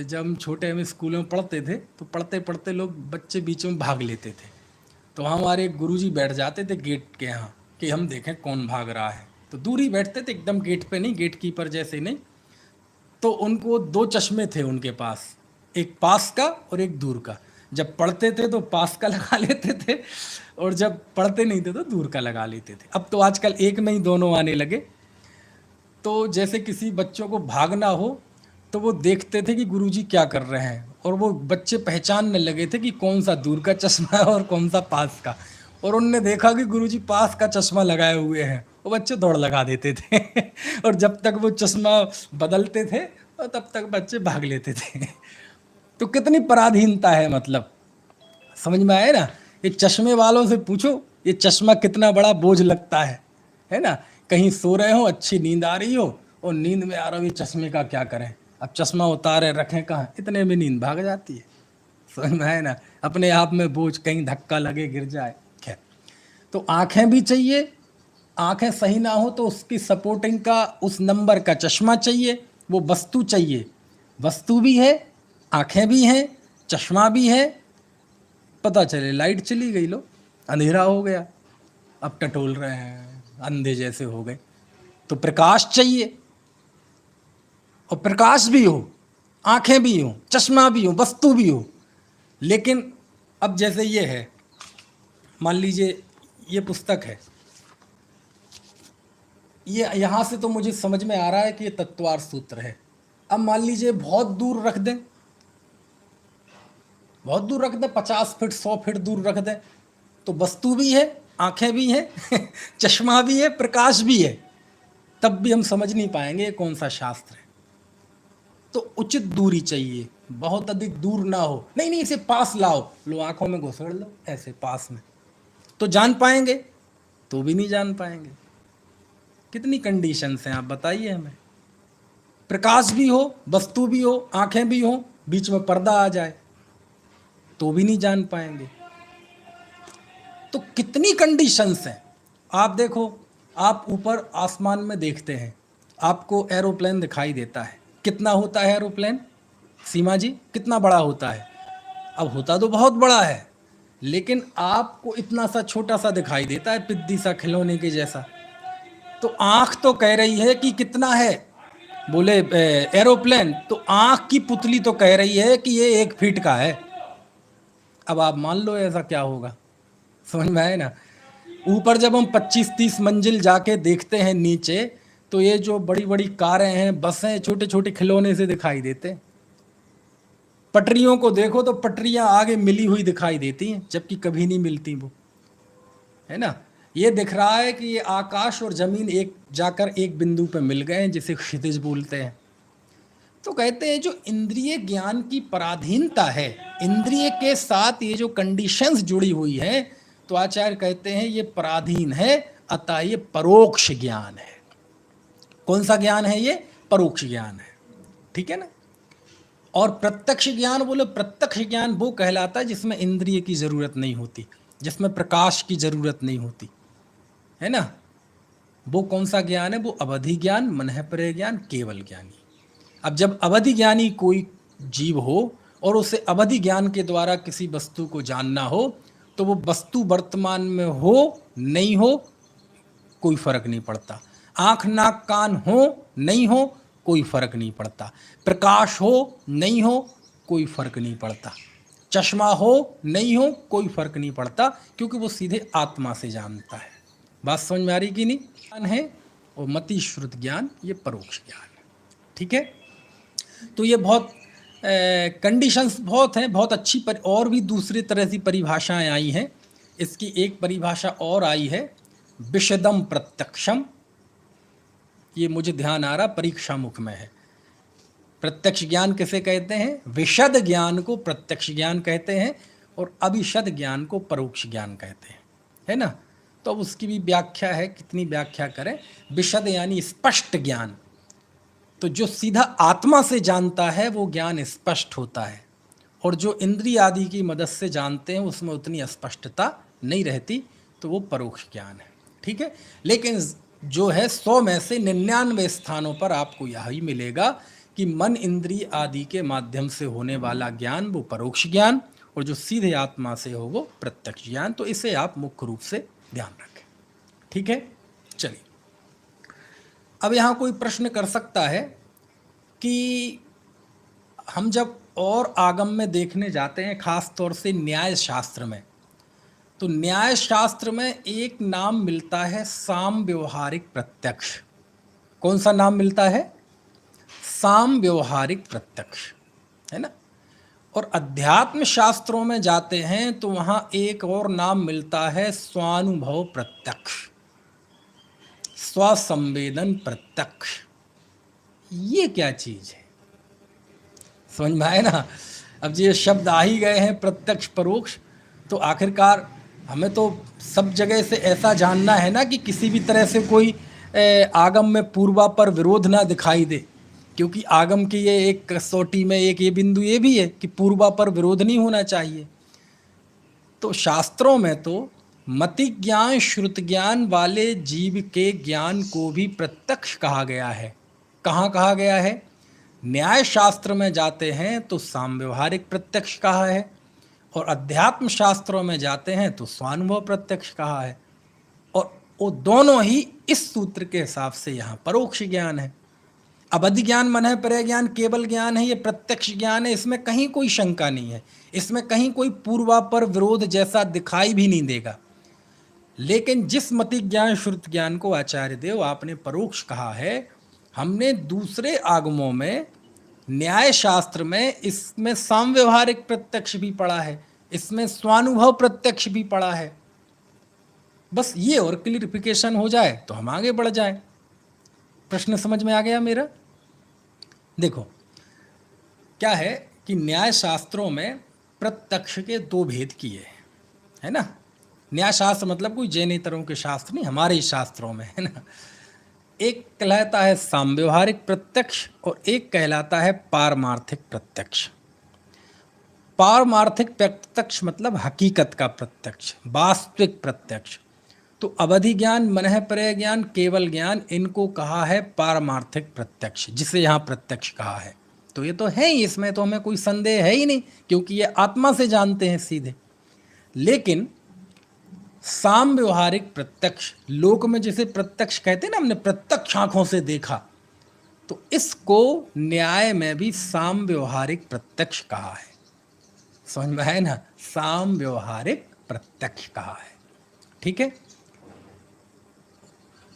Speaker 1: जब हम छोटे में स्कूलों में पढ़ते थे, तो पढ़ते पढ़ते लोग बच्चे बीच में भाग लेते थे, तो हमारे गुरुजी बैठ जाते थे गेट के यहाँ कि हम देखें कौन भाग रहा है। तो दूर ही बैठते थे, एकदम गेट पे नहीं, गेट कीपर जैसे नहीं। तो उनको 2 चश्मे थे उनके पास, एक पास का और एक दूर का। जब पढ़ते थे तो पास का लगा लेते थे, और जब पढ़ते नहीं थे तो दूर का लगा लेते थे। अब तो आजकल एक में ही दोनों आने लगे। तो जैसे किसी बच्चों को भागना हो तो वो देखते थे कि गुरुजी क्या कर रहे हैं, और वो बच्चे पहचानने लगे थे कि कौन सा दूर का चश्मा है और कौन सा पास का। और उनने देखा कि गुरुजी पास का चश्मा लगाए हुए हैं, वो बच्चे दौड़ लगा देते थे। और जब तक वो चश्मा बदलते थे और तब तक बच्चे भाग लेते थे। तो कितनी पराधीनता है, मतलब समझ में आए ना? ये चश्मे वालों से पूछो ये चश्मा कितना बड़ा बोझ लगता है ना। कहीं सो रहे हो, अच्छी नींद आ रही हो, और नींद में आ रहा हो, ये चश्मे का क्या करें, अब चश्मा उतारे रखें कहाँ, इतने में नींद भाग जाती है। समझ में आए ना? अपने आप में बोझ, कहीं धक्का लगे गिर जाए। खैर, तो आंखें भी चाहिए, आंखें सही ना हो तो उसकी सपोर्टिंग का उस नंबर का चश्मा चाहिए, वो वस्तु चाहिए। वस्तु भी है, आंखें भी हैं, चश्मा भी है। पता चले लाइट चली गई, लो अंधेरा हो गया, अब टटोल रहे हैं, अंधे जैसे हो गए। तो प्रकाश चाहिए, और प्रकाश भी हो, आंखें भी हो, चश्मा भी हो, वस्तु भी हो। लेकिन अब जैसे ये है, मान लीजिए ये पुस्तक है, ये यहाँ से तो मुझे समझ में आ रहा है कि ये तत्वार्थ सूत्र है। अब मान लीजिए बहुत दूर रख दें बहुत दूर रख दें, 50 फीट 100 फीट दूर रख दें, तो वस्तु भी है, आंखें भी हैं चश्मा भी है, प्रकाश भी है, तब भी हम समझ नहीं पाएंगे कौन सा शास्त्र है। तो उचित दूरी चाहिए, बहुत अधिक दूर ना हो। नहीं नहीं, इसे पास लाओ, लो आंखों में घुसेड़ लो ऐसे पास में, तो जान पाएंगे, तो भी नहीं जान पाएंगे। कितनी कंडीशंस हैं आप बताइए हमें। प्रकाश भी हो, वस्तु भी हो, आंखें भी हो, बीच में पर्दा आ जाए, तो भी नहीं जान पाएंगे। तो कितनी कंडीशंस हैं। आप देखो, आप ऊपर आसमान में देखते हैं, आपको एरोप्लेन दिखाई देता है। कितना होता है एरोप्लेन सीमा जी, कितना बड़ा होता है? अब होता तो बहुत बड़ा है, लेकिन आपको इतना सा छोटा सा दिखाई देता है, पिद्दी सा, खिलौने के जैसा। तो आंख तो कह रही है कि कितना है, बोले एरोप्लेन, तो आंख की पुतली तो कह रही है कि ये 1 फीट का है। अब आप मान लो ऐसा क्या होगा, समझ में आए ना। ऊपर जब हम 25-30 मंजिल जाके देखते हैं नीचे, तो ये जो बड़ी बड़ी कारें हैं, बसें, छोटे छोटे खिलौने से दिखाई देते। पटरियों को देखो तो पटरियां आगे मिली हुई दिखाई देती हैं, जबकि कभी नहीं मिलती वो, है ना। ये दिख रहा है कि ये आकाश और जमीन एक जाकर एक बिंदु पे मिल गए हैं, जिसे क्षितिज बोलते हैं। तो कहते हैं जो इंद्रिय ज्ञान की पराधीनता है, इंद्रिय के साथ ये जो कंडीशंस जुड़ी हुई है, तो आचार्य कहते हैं ये पराधीन है, अतः ये परोक्ष ज्ञान है। कौन सा ज्ञान है ये? परोक्ष ज्ञान है, ठीक है ना। और प्रत्यक्ष ज्ञान, बोले प्रत्यक्ष ज्ञान वो कहलाता है जिसमें इंद्रिय की जरूरत नहीं होती, जिसमें प्रकाश की जरूरत नहीं होती, है ना। वो कौन सा ज्ञान है? वो अवधि ज्ञान, मनःपरय ज्ञान, केवल ज्ञानी। अब जब अवधि ज्ञानी कोई जीव हो और उसे अवधि ज्ञान के द्वारा किसी वस्तु को जानना हो, तो वो वस्तु वर्तमान में हो नहीं हो कोई फर्क नहीं पड़ता, आंख नाक कान हो नहीं हो कोई फर्क नहीं पड़ता, प्रकाश हो नहीं हो कोई फर्क नहीं पड़ता, चश्मा हो नहीं हो कोई फर्क नहीं पड़ता, क्योंकि वो सीधे आत्मा से जानता है। बात समझ में आ रही कि नहीं? ज्ञान है और मति श्रुत ज्ञान, ये परोक्ष ज्ञान है, ठीक है। तो ये बहुत कंडीशंस बहुत हैं, बहुत अच्छी और भी दूसरी तरह की परिभाषाएं आई हैं। इसकी एक परिभाषा और आई है, विशदम प्रत्यक्षम। ये मुझे ध्यान आ रहा, परीक्षा मुख में है। प्रत्यक्ष ज्ञान किसे कहते हैं? विशद ज्ञान को प्रत्यक्ष ज्ञान कहते हैं, और अविशद ज्ञान को परोक्ष ज्ञान कहते हैं, है ना। तो अब उसकी भी व्याख्या है, कितनी व्याख्या करें। विशद यानी स्पष्ट ज्ञान, तो जो सीधा आत्मा से जानता है वो ज्ञान स्पष्ट होता है, और जो इंद्रिय आदि की मदद से जानते हैं उसमें उतनी स्पष्टता नहीं रहती, तो वो परोक्ष ज्ञान है, ठीक है। लेकिन जो है 100 में से 99 स्थानों पर आपको यही मिलेगा कि मन इंद्रिय आदि के माध्यम से होने वाला ज्ञान वो परोक्ष ज्ञान, और जो सीधे आत्मा से हो वो प्रत्यक्ष ज्ञान। तो इसे आप मुख्य रूप से ध्यान रखें, ठीक है। चलिए, अब यहाँ कोई प्रश्न कर सकता है कि हम जब और आगम में देखने जाते हैं, खास तौर से न्याय शास्त्र में, तो न्याय शास्त्र में एक नाम मिलता है साम व्यवहारिक प्रत्यक्ष। कौन सा नाम मिलता है? साम व्यवहारिक प्रत्यक्ष, है ना। और अध्यात्म शास्त्रों में जाते हैं तो वहाँ एक और नाम मिलता है स्वानुभव प्रत्यक्ष, स्वसंवेदन प्रत्यक्ष। ये क्या चीज है, समझ में आए ना। अब ये शब्द आ ही गए हैं, प्रत्यक्ष परोक्ष, तो आखिरकार हमें तो सब जगह से ऐसा जानना है ना कि किसी भी तरह से कोई आगम में पूर्वा पर विरोध ना दिखाई दे, क्योंकि आगम की ये एक कसौटी में एक ये बिंदु ये भी है कि पूर्वा पर विरोध नहीं होना चाहिए। तो शास्त्रों में तो मति ज्ञान श्रुत ज्ञान वाले जीव के ज्ञान को भी प्रत्यक्ष कहा गया है। कहाँ कहा गया है? न्याय शास्त्र में जाते हैं तो साम व्यवहारिक प्रत्यक्ष कहा है, और अध्यात्म शास्त्रों में जाते हैं तो स्वानुभव प्रत्यक्ष कहा है, और वो दोनों ही इस सूत्र के हिसाब से यहाँ परोक्ष ज्ञान है। अवधि ज्ञान, मनःपरय ज्ञान, केवल ज्ञान है, ये प्रत्यक्ष ज्ञान है, इसमें कहीं कोई शंका नहीं है, इसमें कहीं कोई पूर्वापर विरोध जैसा दिखाई भी नहीं देगा। लेकिन जिस मति ज्ञान श्रुत ज्ञान को आचार्य देव आपने परोक्ष कहा है, हमने दूसरे आगमों में न्याय शास्त्र में इसमें सामव्यवहारिक प्रत्यक्ष भी पड़ा है, इसमें स्वानुभव प्रत्यक्ष भी पड़ा है। बस ये और क्लियरिफिकेशन हो जाए तो हम आगे बढ़ जाए। प्रश्न समझ में आ गया मेरा? देखो क्या है कि न्याय शास्त्रों में प्रत्यक्ष के दो भेद किए हैं, है ना। न्याय शास्त्र मतलब कोई जैनेतरों के शास्त्र नहीं, हमारे ही शास्त्रों में, है ना। एक कहलाता है सामव्यवहारिक प्रत्यक्ष और एक कहलाता है पारमार्थिक प्रत्यक्ष। पारमार्थिक प्रत्यक्ष मतलब हकीकत का प्रत्यक्ष, वास्तविक प्रत्यक्ष। तो अवधि ज्ञान, मनःपर्य ज्ञान, केवल ज्ञान, इनको कहा है पारमार्थिक प्रत्यक्ष, जिसे यहाँ प्रत्यक्ष कहा है। तो ये तो है ही, इसमें तो हमें कोई संदेह है ही नहीं, क्योंकि ये आत्मा से जानते हैं सीधे। लेकिन साम व्यवहारिक प्रत्यक्ष, लोक में जिसे प्रत्यक्ष कहते हैं ना, हमने प्रत्यक्ष आंखों से देखा, तो इसको न्याय में भी साम व्यवहारिक प्रत्यक्ष कहा है। समझ में है ना, साम व्यवहारिक प्रत्यक्ष कहा है। ठीक है,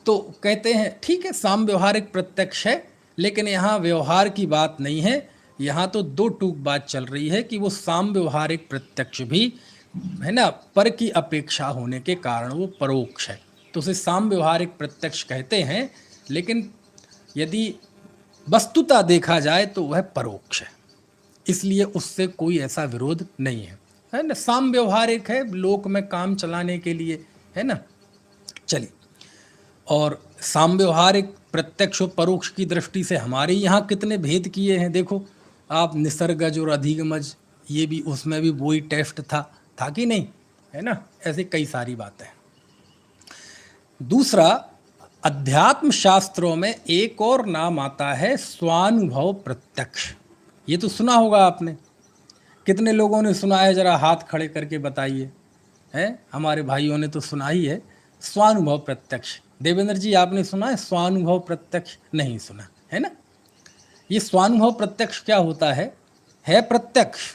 Speaker 1: तो कहते हैं ठीक है साम व्यवहारिक प्रत्यक्ष है, लेकिन यहाँ व्यवहार की बात नहीं है, यहाँ तो दो टूक बात चल रही है कि वो साम व्यवहारिक प्रत्यक्ष भी, है ना, पर की अपेक्षा होने के कारण वो परोक्ष है, तो उसे साम व्यवहारिक प्रत्यक्ष कहते हैं। लेकिन यदि वस्तुता देखा जाए तो वह परोक्ष है, इसलिए उससे कोई ऐसा विरोध नहीं है ना। साम व्यवहारिक है लोक में काम चलाने के लिए, है ना। चलिए, और साम व्यवहारिक प्रत्यक्ष और परोक्ष की दृष्टि से हमारे यहाँ कितने भेद किए हैं देखो आप। निसर्गज और अधिगमज, ये भी, उसमें भी वही टेस्ट था कि नहीं, है ना। ऐसे कई सारी बातें। दूसरा, अध्यात्म शास्त्रों में एक और नाम आता है स्वानुभव प्रत्यक्ष। ये तो सुना होगा आपने, कितने लोगों ने सुना है, जरा हाथ खड़े करके बताइए। हैं, हमारे भाइयों ने तो सुना ही है स्वानुभव प्रत्यक्ष। देवेंद्र जी आपने सुना है स्वानुभव प्रत्यक्ष? नहीं सुना, है ना। ये स्वानुभव प्रत्यक्ष क्या होता है प्रत्यक्ष।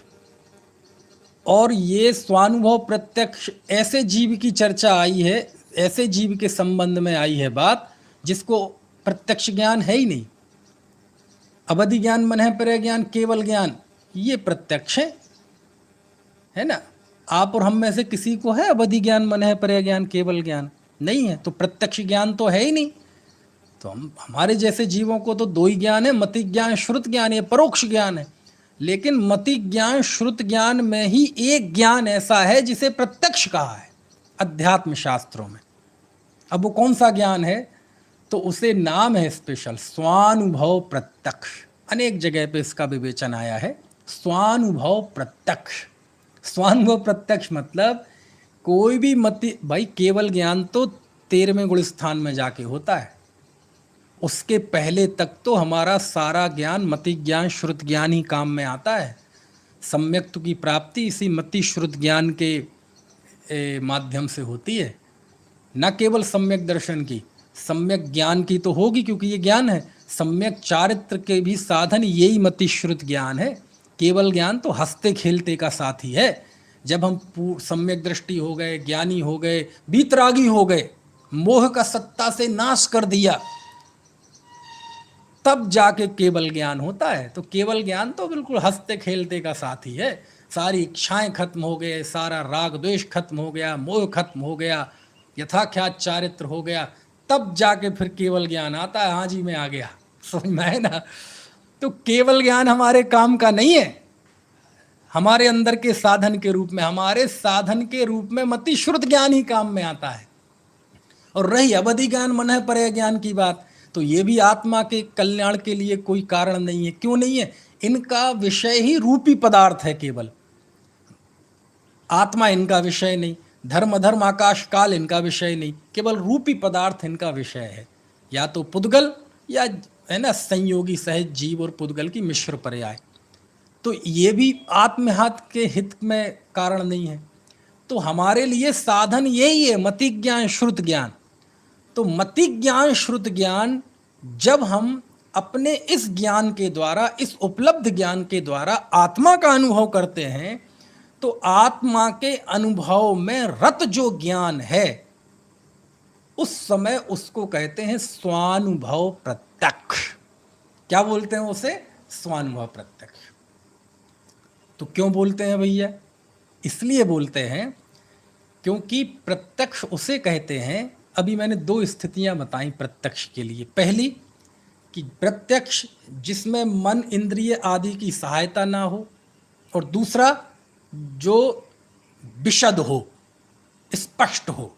Speaker 1: और ये स्वानुभव प्रत्यक्ष ऐसे जीव की चर्चा आई है, ऐसे जीव के संबंध में आई है बात जिसको प्रत्यक्ष ज्ञान है ही नहीं। अवधि ज्ञान, मनःपर्य ज्ञान, केवल ज्ञान, ये प्रत्यक्ष है ना। आप और हम में से किसी को है अवधि ज्ञान, मनःपर्य ज्ञान, केवल ज्ञान? नहीं है, तो प्रत्यक्ष ज्ञान तो है ही नहीं। तो हमारे जैसे जीवों को तो दो ही ज्ञान है, मति ज्ञान, श्रुत ज्ञान, ये परोक्ष ज्ञान है। लेकिन मति ज्ञान, श्रुत ज्ञान में ही एक ज्ञान ऐसा है जिसे प्रत्यक्ष कहा है अध्यात्म शास्त्रों में। अब वो कौन सा ज्ञान है? तो उसे नाम है स्पेशल स्वानुभव प्रत्यक्ष। अनेक जगह पे इसका विवेचन आया है, स्वानुभव प्रत्यक्ष। स्वानुभव प्रत्यक्ष मतलब कोई भी मति, भाई केवल ज्ञान तो 13वें गुण स्थान में जाके होता है, उसके पहले तक तो हमारा सारा ज्ञान मति ज्ञान, श्रुत ज्ञान ही काम में आता है। सम्यक्त्व की प्राप्ति इसी मति श्रुत ज्ञान के माध्यम से होती है, न केवल सम्यक दर्शन की, सम्यक ज्ञान की तो होगी क्योंकि ये ज्ञान है। सम्यक चारित्र के भी साधन यही मति श्रुत ज्ञान है। केवल ज्ञान तो हंसते खेलते का साथी है। जब हम सम्यक दृष्टि हो गए, ज्ञानी हो गए, बीतरागी हो गए, मोह का सत्ता से नाश कर दिया, तब जाके केवल ज्ञान होता है। तो केवल ज्ञान तो बिल्कुल हंसते खेलते का साथी है। सारी इच्छाएं खत्म हो गए, सारा राग द्वेष खत्म हो गया, मोह खत्म हो गया, यथाख्यात चारित्र हो गया, तब जाके फिर केवल ज्ञान आता है। हाँ जी, मैं आ गया, समझ में है ना। तो केवल ज्ञान हमारे काम का नहीं है, हमारे अंदर के साधन के रूप में, हमारे साधन के रूप में मति श्रुत ज्ञान ही काम में आता है। और रही अवधि ज्ञान, मनःपर्य ज्ञान की बात, तो ये भी आत्मा के कल्याण के लिए कोई कारण नहीं है। क्यों नहीं है? इनका विषय ही रूपी पदार्थ है, केवल आत्मा इनका विषय नहीं, धर्म अधर्म आकाश काल इनका विषय नहीं, केवल रूपी पदार्थ इनका विषय है। या तो पुद्गल या, है ना, संयोगी सहज जीव और पुद्गल की मिश्र पर्याय। तो ये भी आत्महात के हित में कारण नहीं है। तो हमारे लिए साधन यही है, मति ज्ञान, श्रुत ज्ञान। तो मति ज्ञान, श्रुत ज्ञान, जब हम अपने इस ज्ञान के द्वारा, इस उपलब्ध ज्ञान के द्वारा आत्मा का अनुभव करते हैं, तो आत्मा के अनुभव में रत जो ज्ञान है, उस समय उसको कहते हैं स्वानुभव प्रत्यक्ष। क्या बोलते हैं उसे? स्वानुभव प्रत्यक्ष। तो क्यों बोलते हैं भैया? इसलिए बोलते हैं क्योंकि प्रत्यक्ष उसे कहते हैं, अभी मैंने दो स्थितियां बताई प्रत्यक्ष के लिए। पहली कि प्रत्यक्ष जिसमें मन इंद्रिय आदि की सहायता ना हो, और दूसरा जो विशद हो, स्पष्ट हो।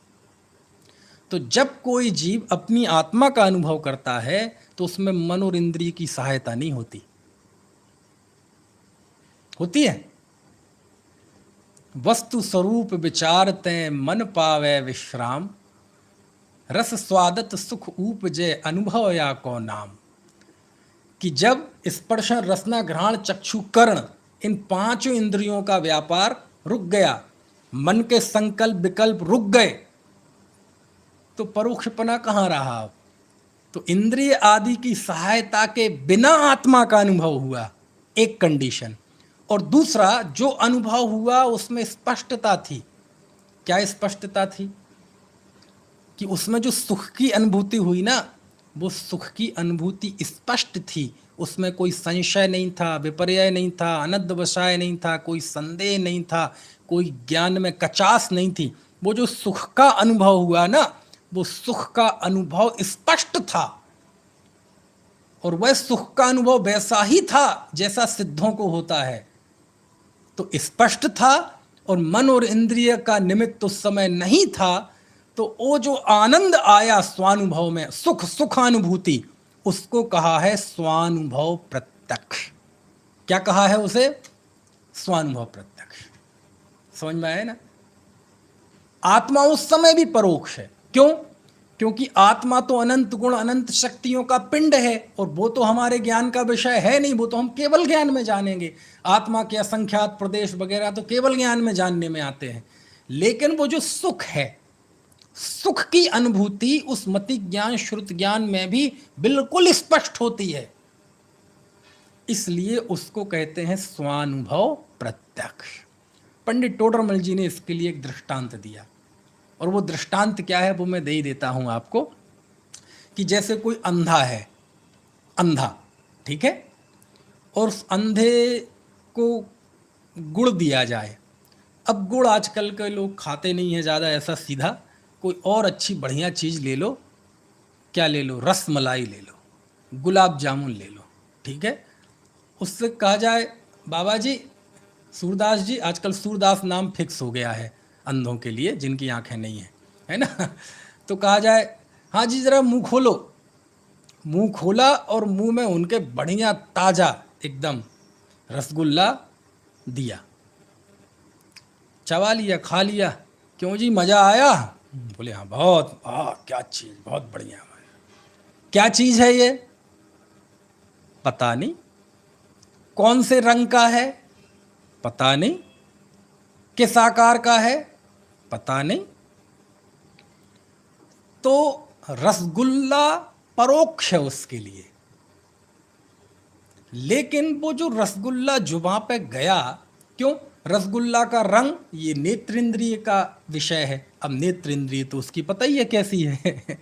Speaker 1: तो जब कोई जीव अपनी आत्मा का अनुभव करता है तो उसमें मन और इंद्रिय की सहायता नहीं होती। होती है? वस्तु स्वरूप विचारते मन पावे विश्राम, रस स्वादत सुख उपजे अनुभव या को नाम। कि जब स्पर्श रसना घ्राण चक्षु कर्ण इन पांचों इंद्रियों का व्यापार रुक गया, मन के संकल्प विकल्प रुक गए, तो परोक्षपना कहाँ रहा? अब तो इंद्रिय आदि की सहायता के बिना आत्मा का अनुभव हुआ, एक कंडीशन। और दूसरा जो अनुभव हुआ उसमें स्पष्टता थी। क्या स्पष्टता थी? कि उसमें जो सुख की अनुभूति हुई ना, वो सुख की अनुभूति स्पष्ट थी। उसमें कोई संशय नहीं था, विपर्यय नहीं था, अनद्धवसाय नहीं था, कोई संदेह नहीं था, कोई ज्ञान में कचास नहीं थी। वो जो सुख का अनुभव हुआ ना, वो सुख का अनुभव स्पष्ट था, और वह सुख का अनुभव वैसा ही था जैसा सिद्धों को होता है। तो स्पष्ट था, और मन और इंद्रिय का निमित्त उस समय नहीं था। तो वो जो आनंद आया स्वानुभव में, सुख सुखानुभूति, उसको कहा है स्वानुभव प्रत्यक्ष। क्या कहा है उसे? स्वानुभव प्रत्यक्ष। समझ में आया ना? आत्मा उस समय भी परोक्ष है। क्यों? क्योंकि आत्मा तो अनंत गुण अनंत शक्तियों का पिंड है, और वो तो हमारे ज्ञान का विषय है नहीं। वो तो हम केवल ज्ञान में जानेंगे। आत्मा के असंख्यात प्रदेश वगैरह तो केवल ज्ञान में जानने में आते हैं। लेकिन वो जो सुख है, सुख की अनुभूति उस मति ज्ञान श्रुत ज्ञान में भी बिल्कुल स्पष्ट होती है। इसलिए उसको कहते हैं स्वानुभव प्रत्यक्ष। पंडित टोडरमल जी ने इसके लिए एक दृष्टांत दिया, और वो दृष्टांत क्या है वो मैं दे ही देता हूं आपको। कि जैसे कोई अंधा है, अंधा, ठीक है, और उस अंधे को गुड़ दिया जाए। अब गुड़ आजकल के लोग खाते नहीं है ज़्यादा ऐसा सीधा, कोई और अच्छी बढ़िया चीज़ ले लो। क्या ले लो? रस मलाई ले लो, गुलाब जामुन ले लो, ठीक है। उससे कहा जाए बाबा जी, सूरदास जी, आजकल सूरदास नाम फिक्स हो गया है अंधों के लिए जिनकी आंखें नहीं हैं, है ना। तो कहा जाए हाँ जी ज़रा मुंह खोलो। मुंह खोला और मुंह में उनके बढ़िया ताज़ा एकदम रसगुल्ला दिया, चबा लिया, खा लिया। क्यों जी मज़ा आया? बोले हाँ बहुत, क्या चीज़, बहुत बढ़िया। क्या चीज़ है ये? पता नहीं। कौन से रंग का है? पता नहीं। किस आकार का है? पता नहीं। तो रसगुल्ला परोक्ष है उसके लिए। लेकिन वो जो रसगुल्ला जुबां पे गया, क्यों? रसगुल्ला का रंग ये नेत्रेंद्रिय का विषय है। अब नेत्रेंद्रिय तो उसकी पता ही है कैसी है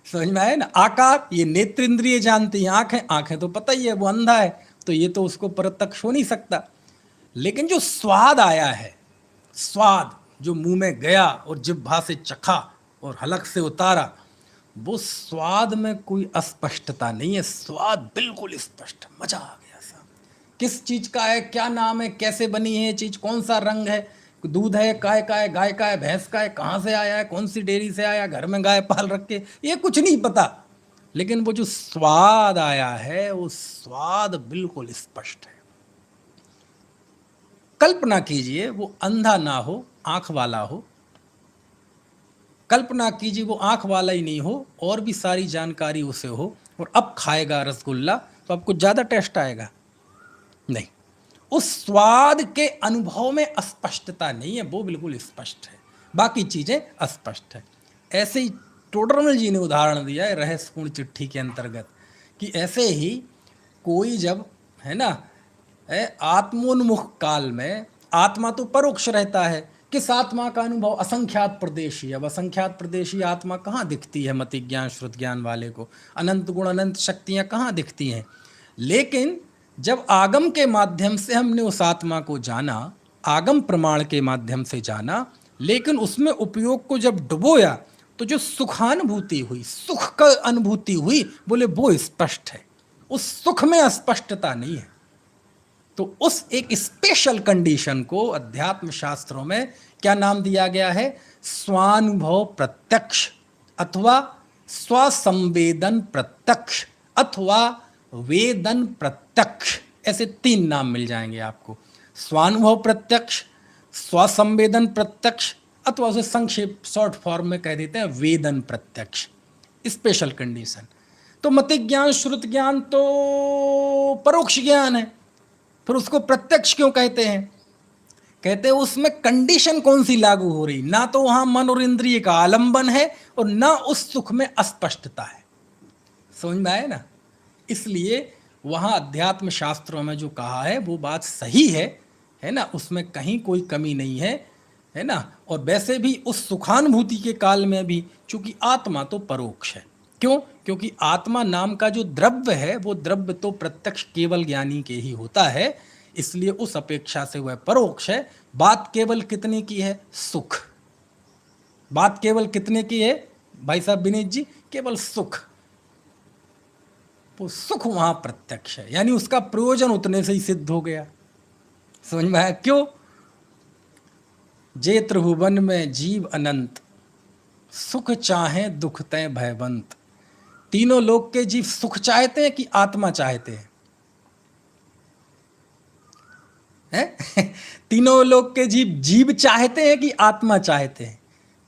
Speaker 1: समझ में आया ना। आकार ये नेत्रेंद्रिय जानती है, आंखें, आंखें तो पता ही है, वो अंधा है तो ये तो उसको प्रत्यक्ष हो नहीं सकता। लेकिन जो स्वाद आया है, स्वाद जो मुंह में गया और जिह्वा से चखा और हलक से उतारा, वो स्वाद में कोई अस्पष्टता नहीं है। स्वाद बिल्कुल स्पष्ट, मजा आ गया साहब। किस चीज का है, क्या नाम है, कैसे बनी है चीज, कौन सा रंग है, दूध है, काय का है, गाय का है, भैंस का है, कहाँ से आया है, कौन सी डेयरी से आया, घर में गाय पाल रखे, ये कुछ नहीं पता। लेकिन वो जो स्वाद आया है वो स्वाद बिल्कुल स्पष्ट है। कल्पना कीजिए वो अंधा ना हो, आंख वाला हो। कल्पना कीजिए वो आंख वाला ही नहीं हो, और भी सारी जानकारी उसे हो, और अब खाएगा रसगुल्ला तो अब कुछ ज़्यादा टेस्ट आएगा? नहीं। उस स्वाद के अनुभव में अस्पष्टता नहीं है, वो बिल्कुल स्पष्ट है, बाकी चीज़ें अस्पष्ट है। ऐसे ही टोडरमल जी ने उदाहरण दिया है रहस्यपूर्ण चिट्ठी के अंतर्गत कि ऐसे ही कोई जब, है ना, आत्मोन्मुख काल में आत्मा तो परोक्ष रहता है। किस आत्मा का अनुभव? असंख्यात प्रदेशी। अब असंख्यात प्रदेशी आत्मा कहाँ दिखती है मति ज्ञान श्रुत ज्ञान वाले को? अनंत गुण अनंत शक्तियाँ कहाँ दिखती हैं? लेकिन जब आगम के माध्यम से हमने उस आत्मा को जाना, आगम प्रमाण के माध्यम से जाना, लेकिन उसमें उपयोग को जब डुबोया तो जो सुखानुभूति हुई, सुख का अनुभूति हुई, बोले वो स्पष्ट है, उस सुख में अस्पष्टता नहीं है। तो उस एक स्पेशल कंडीशन को अध्यात्म शास्त्रों में क्या नाम दिया गया है? स्वानुभव प्रत्यक्ष अथवा स्वसंवेदन प्रत्यक्ष अथवा वेदन प्रत्यक्ष, ऐसे 3 नाम मिल जाएंगे आपको। स्वानुभव प्रत्यक्ष, स्वसंवेदन प्रत्यक्ष, अथवा उसे संक्षेप शॉर्ट फॉर्म में कह देते हैं वेदन प्रत्यक्ष, स्पेशल कंडीशन। तो मति ज्ञान, श्रुत ज्ञान तो परोक्ष ज्ञान है, फिर उसको प्रत्यक्ष क्यों कहते हैं? कहते हैं उसमें कंडीशन कौन सी लागू हो रही, ना तो वहां मन और इंद्रिय का आलंबन है और ना उस सुख में अस्पष्टता है। समझ में आए ना? इसलिए वहां अध्यात्म शास्त्रों में जो कहा है वो बात सही है ना, उसमें कहीं कोई कमी नहीं है ना। और वैसे भी उस सुखानुभूति के काल में भी चूंकि आत्मा तो परोक्ष है। क्यों? क्योंकि आत्मा नाम का जो द्रव्य है वो द्रव्य तो प्रत्यक्ष केवल ज्ञानी के ही होता है, इसलिए उस अपेक्षा से वह परोक्ष है। बात केवल कितने की है? सुख। बात केवल कितने की है भाई साहब विनीत जी? केवल सुख। वो सुख वहां प्रत्यक्ष है, यानी उसका प्रयोजन उतने से ही सिद्ध हो गया। समझ में आया? क्यों? जे त्रिभुवन में जीव अनंत, सुख चाहे दुख तय भयवंत। तीनों लोक के जीव सुख चाहते हैं कि आत्मा चाहते हैं? तीनों लोक के जीव जीव चाहते हैं कि आत्मा चाहते हैं?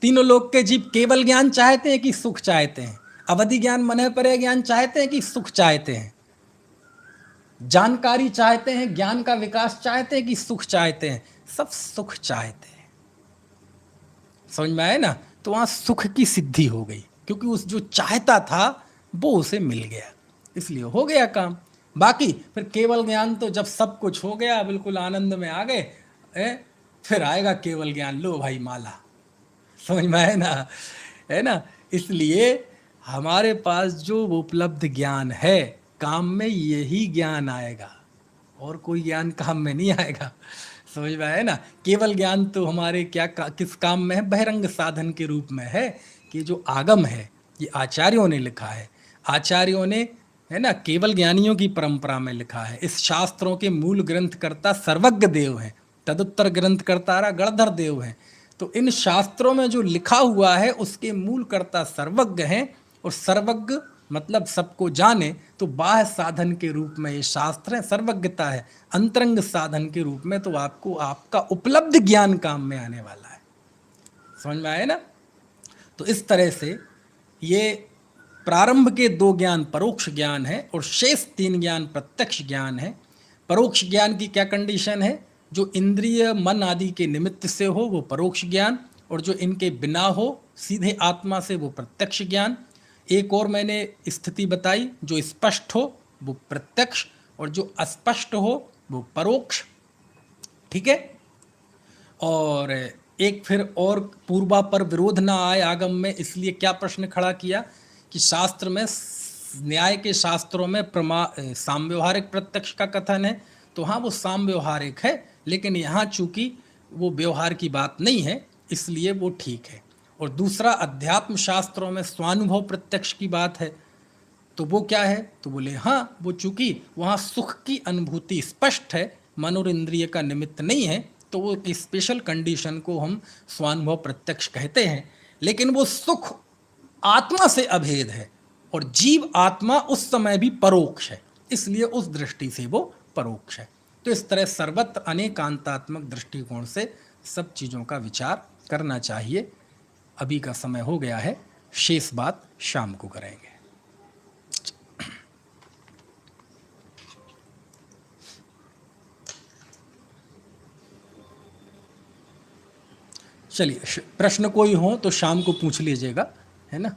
Speaker 1: तीनों लोक के जीव केवल ज्ञान चाहते हैं कि सुख चाहते हैं? अवधि ज्ञान, मन परे ज्ञान चाहते हैं कि सुख चाहते हैं? जानकारी चाहते हैं, ज्ञान का विकास चाहते हैं कि सुख चाहते हैं? सब सुख चाहते हैं। समझ में आए ना? तो वहां सुख की सिद्धि हो गई, क्योंकि उस जो चाहता था वो उसे मिल गया, इसलिए हो गया काम। बाकी फिर केवल ज्ञान तो जब सब कुछ हो गया, बिल्कुल आनंद में आ गए, फिर आएगा केवल ज्ञान, लो भाई माला। समझ में आए ना? है ना? इसलिए हमारे पास जो उपलब्ध ज्ञान है, काम में यही ज्ञान आएगा, और कोई ज्ञान काम में नहीं आएगा। समझ में आया ना? केवल ज्ञान तो हमारे किस काम में है? बहिरंग साधन के रूप में है। कि जो आगम है ये आचार्यों ने लिखा है, आचार्यों ने, है ना, केवल ज्ञानियों की परंपरा में लिखा है। इस शास्त्रों के मूल ग्रंथकर्ता सर्वज्ञ देव हैं, तदुत्तर ग्रंथकर्ता गणधर देव हैं। तो इन शास्त्रों में जो लिखा हुआ है उसके मूल कर्ता सर्वज्ञ हैं, और सर्वज्ञ मतलब सबको जाने, तो बाह्य साधन के रूप में ये शास्त्र है, सर्वज्ञता है। अंतरंग साधन के रूप में तो आपको आपका उपलब्ध ज्ञान काम में आने वाला है। समझ में आए ना? तो इस तरह से ये प्रारंभ के 2 ज्ञान परोक्ष ज्ञान है और शेष 3 ज्ञान प्रत्यक्ष ज्ञान है। परोक्ष ज्ञान की क्या कंडीशन है? जो इंद्रिय मन आदि के निमित्त से हो वो परोक्ष ज्ञान, और जो इनके बिना हो सीधे आत्मा से वो प्रत्यक्ष ज्ञान। एक और मैंने स्थिति बताई, जो स्पष्ट हो वो प्रत्यक्ष और जो अस्पष्ट हो वो परोक्ष। ठीक है? और एक फिर और पूर्वा पर विरोध ना आए आगम में, इसलिए क्या प्रश्न खड़ा किया कि शास्त्र में, न्याय के शास्त्रों में सामव्यवहारिक प्रत्यक्ष का कथन है, तो हाँ वो सामव्यवहारिक है, लेकिन यहाँ चूंकि वो व्यवहार की बात नहीं है इसलिए वो ठीक है। और दूसरा, अध्यात्म शास्त्रों में स्वानुभव प्रत्यक्ष की बात है, तो वो क्या है? तो बोले हाँ, वो चूंकि वहाँ सुख की अनुभूति स्पष्ट है, मन और इंद्रिय का निमित्त नहीं है, तो वो स्पेशल कंडीशन को हम स्वानुभव प्रत्यक्ष कहते हैं। लेकिन वो सुख आत्मा से अभेद है, और जीव आत्मा उस समय भी परोक्ष है, इसलिए उस दृष्टि से वो परोक्ष है। तो इस तरह सर्वत्र अनेकांतात्मक दृष्टिकोण से सब चीज़ों का विचार करना चाहिए। अभी का समय हो गया है, शेष बात शाम को करेंगे। चलिए, प्रश्न कोई हो तो शाम को पूछ लीजिएगा, है ना?